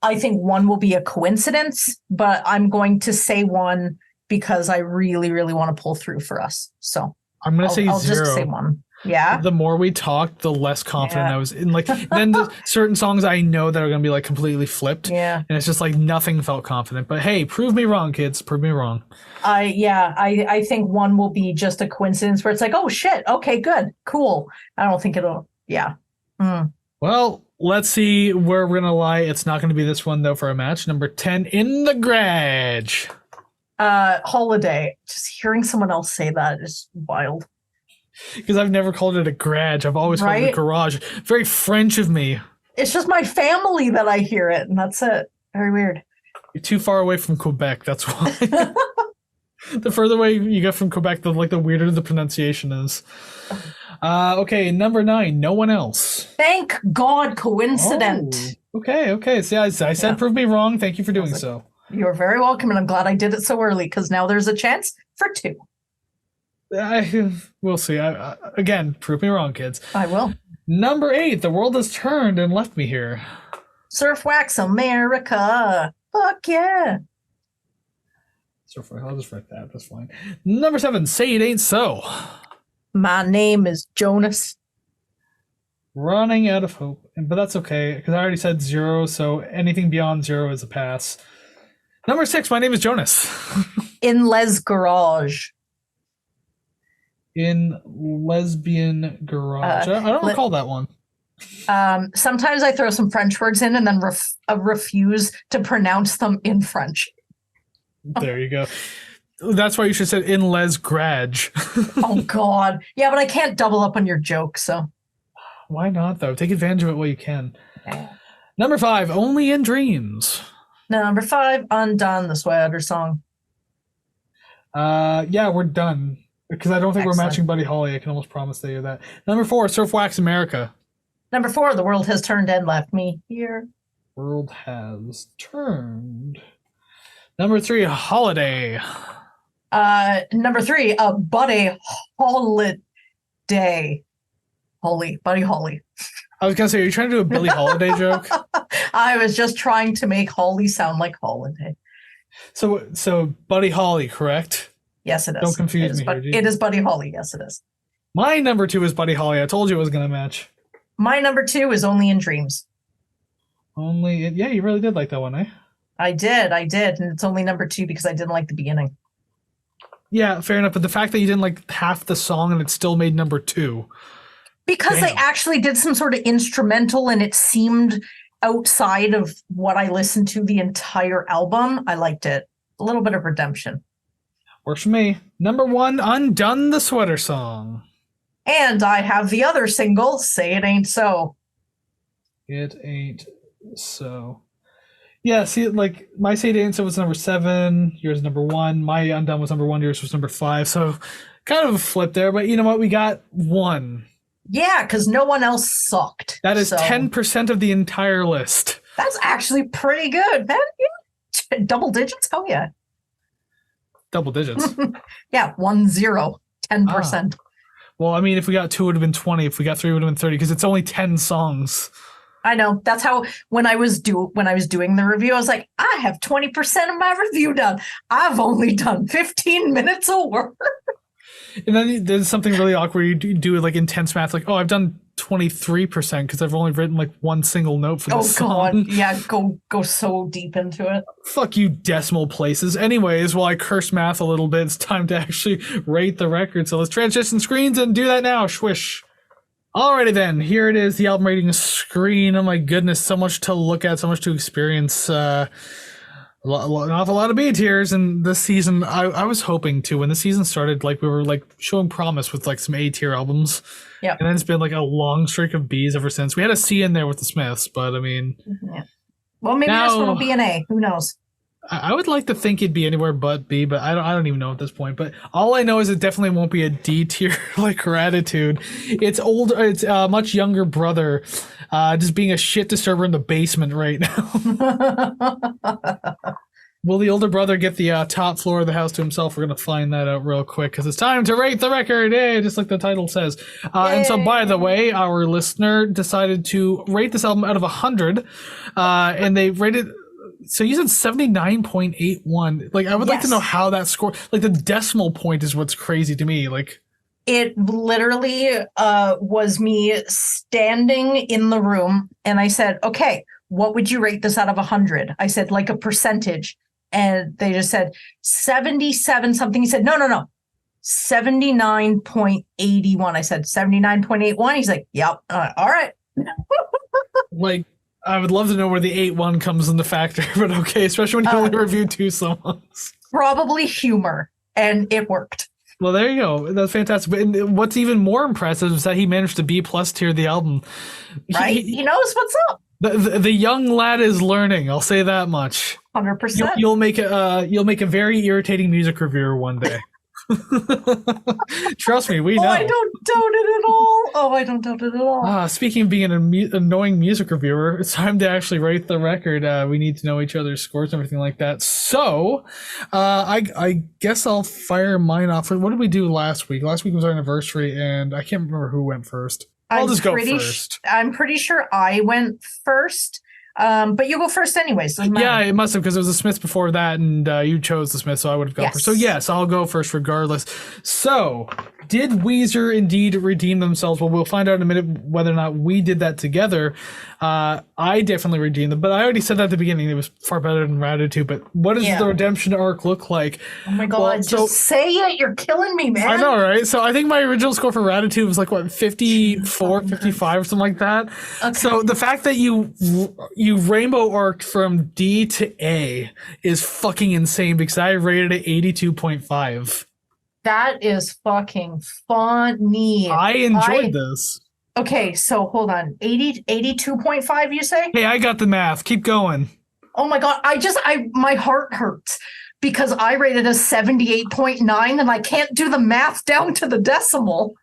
I think 1 will be a coincidence, but I'm going to say 1 because I really, really want to pull through for us. So I'm gonna say I'll zero. just say 1. Yeah. The more we talked, the less confident I was in. Like, then the certain songs I know that are gonna be like completely flipped. Yeah. And it's just like nothing felt confident. But hey, prove me wrong, kids. Prove me wrong. I think 1 will be just a coincidence where it's like, oh shit, okay, good, cool. I don't think it'll. Yeah. Well, let's see where we're gonna lie. It's not gonna be this one though for a match. Number 10 in the garage. Holiday. Just hearing someone else say that is wild. Because I've never called it a garage. I've always called it a garage. Very French of me. It's just my family that I hear it, and that's it. Very weird. You're too far away from Quebec, that's why. The further away you get from Quebec, the weirder the pronunciation is. Okay, number 9, no one else. Thank God, coincident. Oh, okay. See, I said prove me wrong. Thank you for doing so. You're very welcome, and I'm glad I did it so early, because now there's a chance for 2. We'll see. Again, prove me wrong, kids. I will. Number 8, the world has turned and left me here. Surf Wax America. Fuck yeah. I'll just write that. That's fine. Number 7, say it ain't so. My name is Jonas. Running out of hope. But that's okay, because I already said 0, so anything beyond 0 is a pass. Number 6, my name is Jonas. In Les Garage. In Lesbian Garage. I don't recall that one. Sometimes I throw some French words in and then refuse to pronounce them in French. There you go. That's why you should have said in Les Garage. Oh, God. Yeah, but I can't double up on your joke, so. Why not, though? Take advantage of it while you can. Number 5, Only in Dreams. Number 5, Undone, the Sweater Song. Yeah, we're done. Because I don't think Excellent. we're matching Buddy Holly. I can almost promise you that. Number 4, Surf Wax America. Number 4, The World Has Turned and Left Me Here. World has turned. Number 3, Holiday. Number 3, Buddy Holiday. Buddy Holly. I was gonna say, are you trying to do a Billie Holiday joke? I was just trying to make Holly sound like holiday. So Buddy Holly, correct? Yes, it is. Don't confuse me here, It is Buddy Holly. Yes, it is. My number 2 is Buddy Holly. I told you it was gonna match. My number 2 is Only in Dreams. Yeah, you really did like that one, eh? I did, and it's only number 2 because I didn't like the beginning. Yeah, fair enough. But the fact that you didn't like half the song and it still made number 2. Because they actually did some sort of instrumental and it seemed outside of what I listened to the entire album. I liked it. A little bit of redemption. Works for me. Number 1, Undone, the Sweater Song. And I have the other single, Say It Ain't So. It ain't so. Yeah, see, like, my Say It Ain't So was number 7, yours is number 1. My Undone was number 1, yours was number 5. So kind of a flip there, but you know what? We got 1. Yeah, because no one else sucked. That is 10% of the entire list. That's actually pretty good, man. Yeah. Double digits? Oh, yeah. Double digits. Yeah, 10, 10%. Well, I mean, if we got 2, it would have been 20. If we got 3, it would have been 30, because it's only 10 songs. I know. That's how when I was doing the review, I was like, I have 20% of my review done. I've only done 15 minutes of work. And then there's something really awkward. You do like intense math, like, oh, I've done 23% because I've only written like one single note for this song. God. Yeah, go so deep into it. Fuck you, decimal places. Anyways, while I curse math a little bit, it's time to actually rate the record. So let's transition screens and do that now. Swish. Alrighty then, here it is, the album rating screen. Oh my goodness, so much to look at, so much to experience. An awful lot of B tiers, and this season I was hoping to, when the season started, like we were like showing promise with like some A tier albums. Yeah. And then it's been like a long streak of Bs ever since. We had a C in there with the Smiths, but I mean, yeah. Well, maybe this one will be an A. Who knows? I would like to think it'd be anywhere but B, but I don't even know at this point. But all I know is it definitely won't be a D tier like Gratitude. It's older. It's a much younger brother, just being a shit disturber in the basement right now. Will the older brother get the top floor of the house to himself? We're gonna find that out real quick because it's time to rate the record. Yay, just like the title says. And so, by the way, our listener decided to rate this album out of 100, and they rated. So you said 79.81. Like, I would like to know how that score. Like, the decimal point is what's crazy to me. Like, It literally was me standing in the room, and I said, okay, what would you rate this out of 100? I said, like a percentage. And they just said 77 something. He said, no. 79.81. I said 79.81. He's like, yep. All right. Like, I would love to know where the 8-1 comes into factor, but okay, especially when you only reviewed 2 songs. Probably humor, and it worked. Well, there you go. That's fantastic. But what's even more impressive is that he managed to B+ tier the album. Right? He knows what's up. The young lad is learning. I'll say that much. 100%. You'll make a very irritating music reviewer one day. Trust me, we know. I don't doubt it at all. I don't doubt it at all. Speaking of being an annoying music reviewer, it's time to actually rate the record. We need to know each other's scores and everything like that. So, I guess I'll fire mine off. What did we do last week? Last week was our anniversary, and I can't remember who went first. I'll just go first. I'm pretty sure I went first. But you go first anyways. Yeah, it must have, because it was the Smiths before that, and you chose the Smiths, so I would have gone first. So yes, I'll go first regardless. So, did Weezer indeed redeem themselves? Well, we'll find out in a minute whether or not we did that together. I definitely redeemed them, but I already said that at the beginning. It was far better than Radiohead. But what does the redemption arc look like? Oh my God, just say it. You're killing me, man. I know, right? So I think my original score for Radiohead was like, what, 54, 55 or something like that? Okay. So the fact that you rainbow arced from D to A is fucking insane, because I rated it 82.5. That is fucking funny. I enjoyed this. Okay, so hold on. 82.5, you say? Hey, I got the math. Keep going. Oh my God. My heart hurts because I rated a 78.9 and I can't do the math down to the decimal.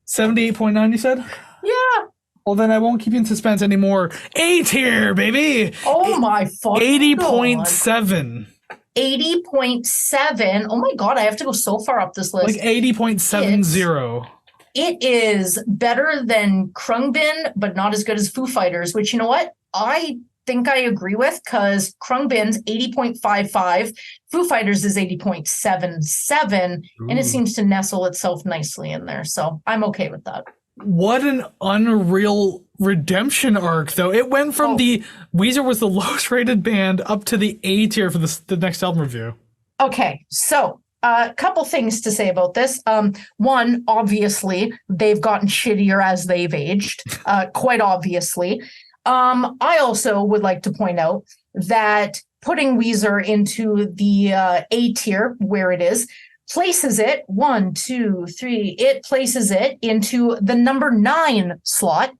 78.9, you said? Yeah. Well, then I won't keep you in suspense anymore. A tier, baby. Oh my fucking 80.7. 80.7. Oh my God, I have to go so far up this list. Like 80.70. It is better than Krungbin, but not as good as Foo Fighters, which, you know what? I think I agree with, because Krungbin's 80.55, Foo Fighters is 80.77, and it seems to nestle itself nicely in there. So I'm okay with that. What an unreal redemption arc, though. It went from the Weezer was the lowest rated band up to the A tier for the next album review. Okay, so a couple things to say about this. One, obviously, they've gotten shittier as they've aged, quite obviously. I also would like to point out that putting Weezer into the A tier, where it is, places it, 1, 2, 3, it places it into the number 9 slot,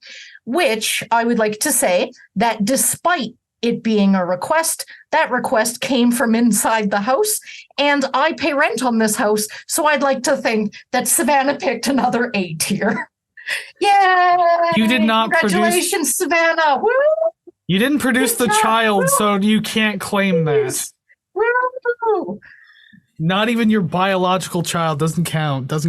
which I would like to say that despite it being a request, that request came from inside the house, and I pay rent on this house, so I'd like to think that Savannah picked another A tier. Yay! You did not Congratulations, Savannah! Woo! You didn't produce the child, so you can't claim that. Woo! Not even your biological child doesn't count. God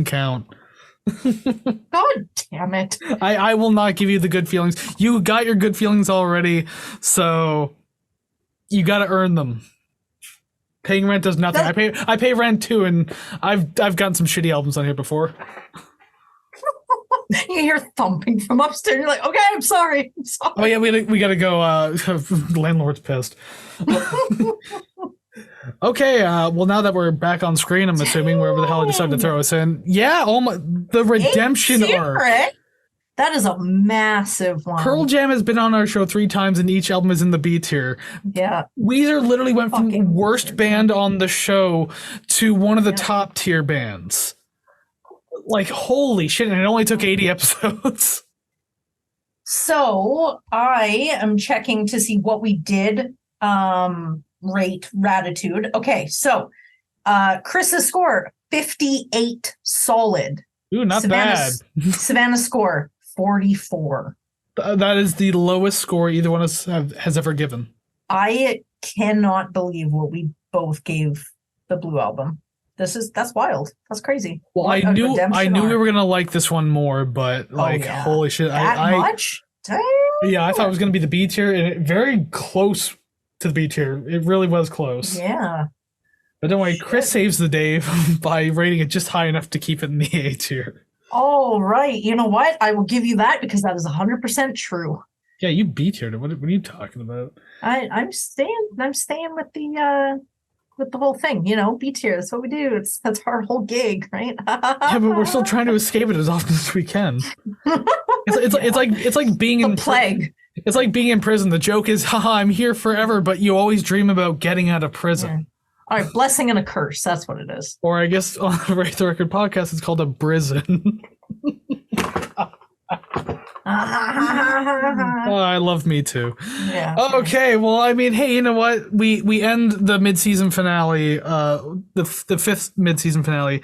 damn it. I will not give you the good feelings. You got your good feelings already, so you got to earn them. Paying rent does nothing. I pay rent too, and I've gotten some shitty albums on here before. You hear thumping from upstairs. You're like, okay, I'm sorry. Oh yeah, we gotta go. Landlord's pissed. Okay, well, now that we're back on screen, I'm assuming, wherever the hell I decided to throw us in. Yeah, the redemption arc. That is a massive one. Pearl Jam has been on our show 3 times, and each album is in the B tier. Yeah. Weezer literally went from worst band on the show to one of the top tier bands. Like, holy shit, and it only took 80 episodes. So, I am checking to see what we did rate Raditude. Okay, so Kris's score, 58 solid. Ooh, not bad. Savannah's score, 44. That is the lowest score either one of us has ever given. I cannot believe what we both gave the Blue Album. That's wild. That's crazy. Well, I knew we were gonna like this one more, but holy shit, that much? Damn. Yeah, I thought it was gonna be the B tier, and very close to the B tier. It really was close. Yeah. But don't worry, Kris saves the day by rating it just high enough to keep it in the A tier. Oh, right. You know what? I will give you that because that is 100% true. Yeah, you B-tiered it. What are you talking about? I'm staying with the whole thing, B tier. That's what we do. That's our whole gig, right? Yeah, but we're still trying to escape it as often as we can. It's like being the in plague. It's like being in prison. The joke is, haha, I'm here forever, but you always dream about getting out of prison. Yeah. All right, blessing and a curse. That's what it is. Or I guess on the Rate the Record podcast, it's called a prison. Oh, I love Me Too. Yeah. Okay, well, I mean, hey, you know what? We end the mid-season finale, the fifth mid-season finale,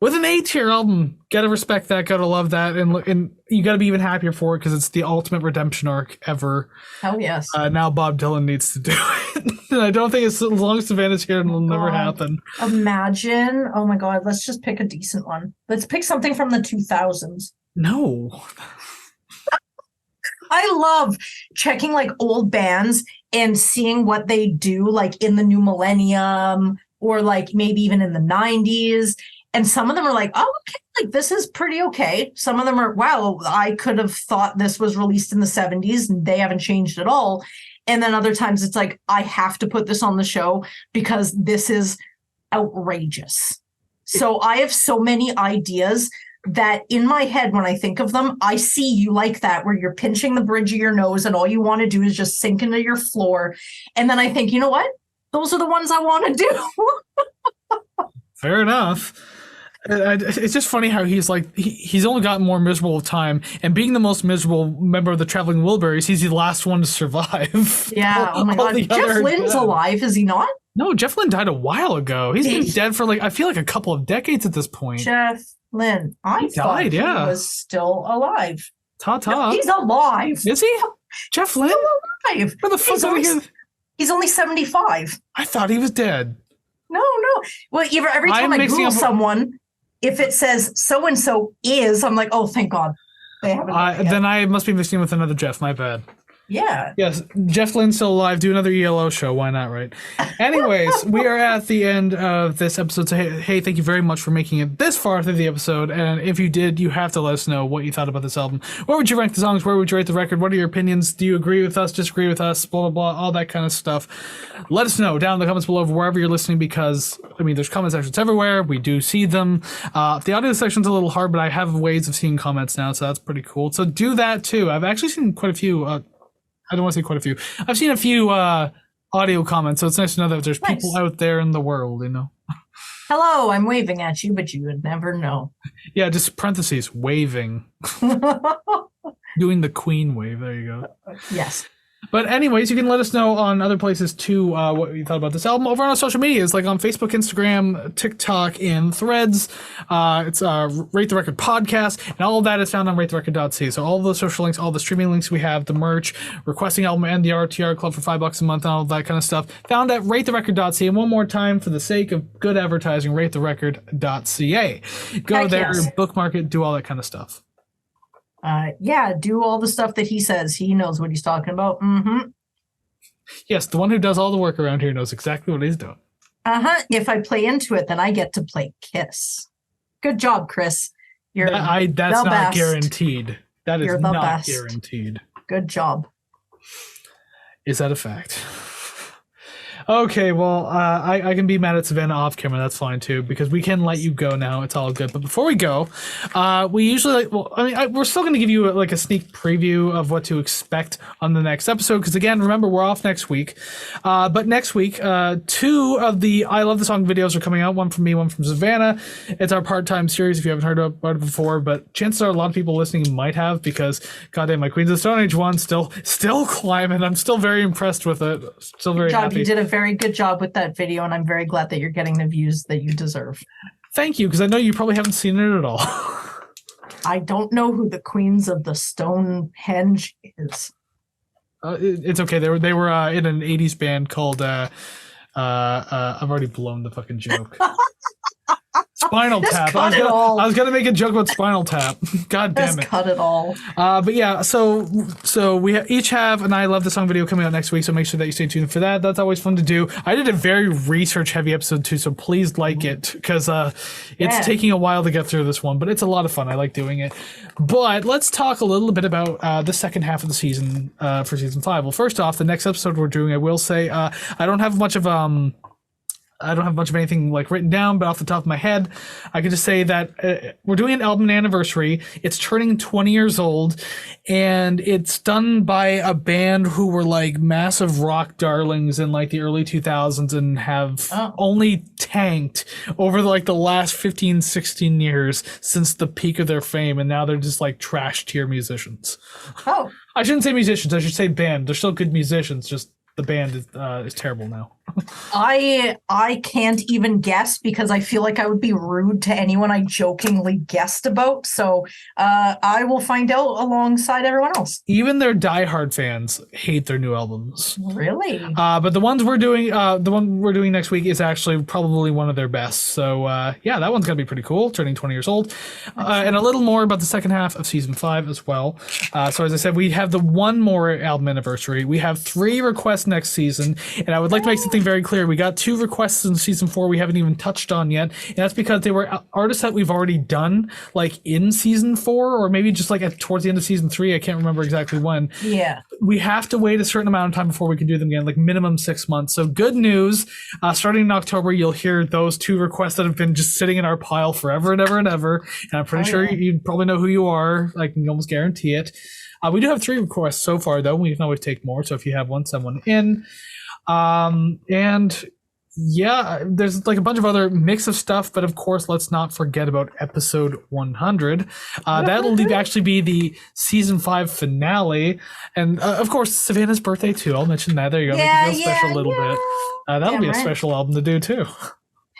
with an A-tier album. Gotta respect that. Gotta love that, and you gotta be even happier for it because it's the ultimate redemption arc ever. Oh yes. Now Bob Dylan needs to do it. And I don't think as long as Savannah's here, it'll never happen. Imagine. Oh my God. Let's just pick a decent one. Let's pick something from the 2000s. No. I love checking like old bands and seeing what they do like in the new millennium or like maybe even in the 90s. And some of them are like, oh, okay, like this is pretty okay. Some of them are, wow, I could have thought this was released in the 70s and they haven't changed at all. And then other times it's like, I have to put this on the show because this is outrageous. So I have so many ideas that in my head, when I think of them, I see you like that, where you're pinching the bridge of your nose and all you want to do is just sink into your floor. And then I think, you know what? Those are the ones I want to do. Fair enough. It's just funny how he's like, he's only gotten more miserable with time. And being the most miserable member of the Traveling Wilburys, he's the last one to survive. Yeah. Oh my God. Jeff Lynne's alive, is he not? No, Jeff Lynne died a while ago. He's been dead for I feel like a couple of decades at this point. Jeff Lynne. I thought he was still alive. Ta-ta. No, he's alive. Is he? Jeff Lynne? Still alive. Where the fuck are we? He's only 75. I thought he was dead. No. Well, every time I Google someone, if it says so-and-so is, I'm like, oh, thank God. They haven't. Then I must be mixing with another Jeff. My bad. Yeah. Yes, Jeff Lynne's still alive. Do another ELO show. Why not, right? Anyways, we are at the end of this episode. So, hey, thank you very much for making it this far through the episode. And if you did, you have to let us know what you thought about this album. Where would you rank the songs? Where would you rate the record? What are your opinions? Do you agree with us? Disagree with us? Blah, blah, blah. All that kind of stuff. Let us know down in the comments below wherever you're listening because, I mean, there's comment sections everywhere. We do see them. The audio section's a little hard, but I have ways of seeing comments now, so that's pretty cool. So do that, too. I've actually seen quite a few... I don't want to say quite a few. I've seen a few audio comments, so it's nice to know that there's people out there in the world, Hello, I'm waving at you, but you would never know. Yeah, just parentheses, waving. Doing the Queen wave. There you go. Yes. But anyways, you can let us know on other places too what you thought about this album over on our social medias, like on Facebook, Instagram, TikTok, and Threads. It's Rate the Record Podcast, and all of that is found on ratetherecord.ca. So all the social links, all the streaming links we have, the merch, requesting album, and the RTR Club for $5 a month, and all of that kind of stuff, found at ratetherecord.ca. And one more time, for the sake of good advertising, ratetherecord.ca. Go there, bookmark it, do all that kind of stuff. Do all the stuff that he says. He knows what he's talking about. Mm-hmm. Yes, the one who does all the work around here knows exactly what he's doing. If I play into it, then I get to play Kiss. Good job, Kris. That's not best. Guaranteed. That is not best. Guaranteed. Good job. Is that a fact? Okay, well, I can be mad at Savannah off camera. That's fine too, because we can let you go now. It's all good. But before we go, we usually we're still going to give you a sneak preview of what to expect on the next episode. Because again, remember, we're off next week. But next week, 2 of the I Love the Song videos are coming out. One from me, one from Savannah. It's our part-time series. If you haven't heard about it before, but chances are a lot of people listening might have, because goddamn, my Queens of the Stone Age one still climbing. I'm still very impressed with it. Still very happy. You did a very good job with that video, and I'm very glad that you're getting the views that you deserve. Thank you, because I know you probably haven't seen it at all. I don't know who the Queens of the Stonehenge is. It's okay. They were in an 80s band called I've already blown the fucking joke. Spinal Just Tap. cut it all. I was gonna make a joke about Spinal Tap. God damn Just it. cut it all. But yeah, so we each have an I Love the Song video coming out next week, so make sure that you stay tuned for that. That's always fun to do. I did a very research-heavy episode too, so please like it, because it's taking a while to get through this one, but it's a lot of fun. I like doing it. But let's talk a little bit about the second half of the season for Season 5. Well, first off, the next episode we're doing, I will say, I don't have much of anything like written down, but off the top of my head, I can just say that we're doing an album anniversary. It's turning 20 years old, and it's done by a band who were like massive rock darlings in like the early 2000s and have only tanked over like the last 15, 16 years since the peak of their fame, and now they're just like trash tier musicians. Oh. I shouldn't say musicians, I should say band. They're still good musicians, just the band is terrible now. I can't even guess because I feel like I would be rude to anyone I jokingly guessed about. So I will find out alongside everyone else. Even their diehard fans hate their new albums. Really? But the one we're doing next week is actually probably one of their best. So yeah, that one's gonna be pretty cool. Turning 20 years old, and a little more about the second half of Season 5 as well. So as I said, we have the one more album anniversary. We have 3 requests next season, and I would like to make something very clear. We got 2 requests in Season 4 we haven't even touched on yet, and that's because they were artists that we've already done, like in Season 4, or maybe just like towards the end of Season 3. I can't remember exactly when. Yeah. We have to wait a certain amount of time before we can do them again, like minimum 6 months. So good news, starting in October, you'll hear those 2 requests that have been just sitting in our pile forever and ever and ever. And I'm pretty sure you probably know who you are. I can almost guarantee it. We do have 3 requests so far, though. We can always take more. So if you have one, send one in. And yeah, there's like a bunch of other mix of stuff, but of course, let's not forget about episode 100. That'll actually be the Season 5 finale. And of course, Savannah's birthday, too. I'll mention that. There you go. Make it feel special a little bit. That'll be a special album to do, too.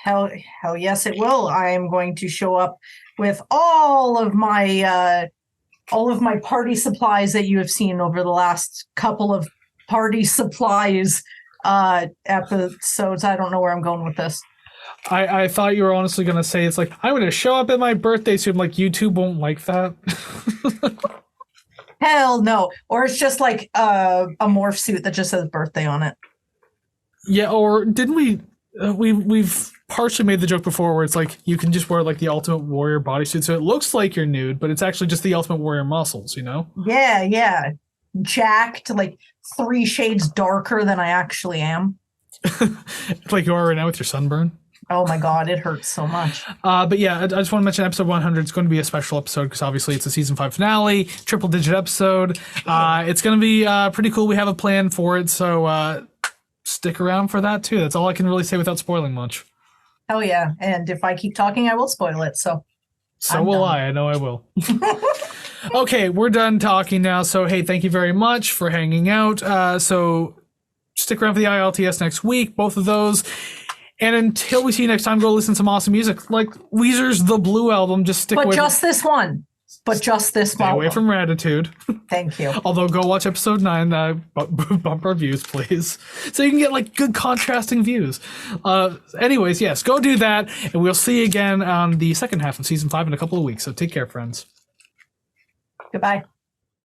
Hell yes, it will. I am going to show up with all of my party supplies that you have seen over the last couple of party supplies episodes. I don't know where I'm going with this. I thought you were honestly going to say it's like, I'm going to show up at my birthday suit. I'm like, YouTube won't like that. Hell no. Or it's just like a morph suit that just says birthday on it. Yeah, or didn't we've partially made the joke before where it's like you can just wear like the Ultimate Warrior bodysuit, so it looks like you're nude, but it's actually just the Ultimate Warrior muscles, you know? Yeah. Jacked, like 3 shades darker than I actually am. Like you are right now with your sunburn. Oh my god, it hurts so much. But yeah, I just want to mention episode 100 is going to be a special episode because obviously it's a Season 5 finale, triple digit episode. It's going to be pretty cool. We have a plan for it, so stick around for that too. That's all I can really say without spoiling much. Hell yeah. And if I keep talking, I will spoil it. So will I. I know I will. Okay, we're done talking now. So, hey, thank you very much for hanging out. So stick around for the ILTS next week, both of those. And until we see you next time, go listen to some awesome music like Weezer's The Blue album. Just stick with But just this one. Stay away from Ratitude. Thank you. Although go watch episode 9, bump our views, please. So you can get like good contrasting views. Anyways, yes, go do that. And we'll see you again on the second half of Season 5 in a couple of weeks. So take care, friends. Goodbye.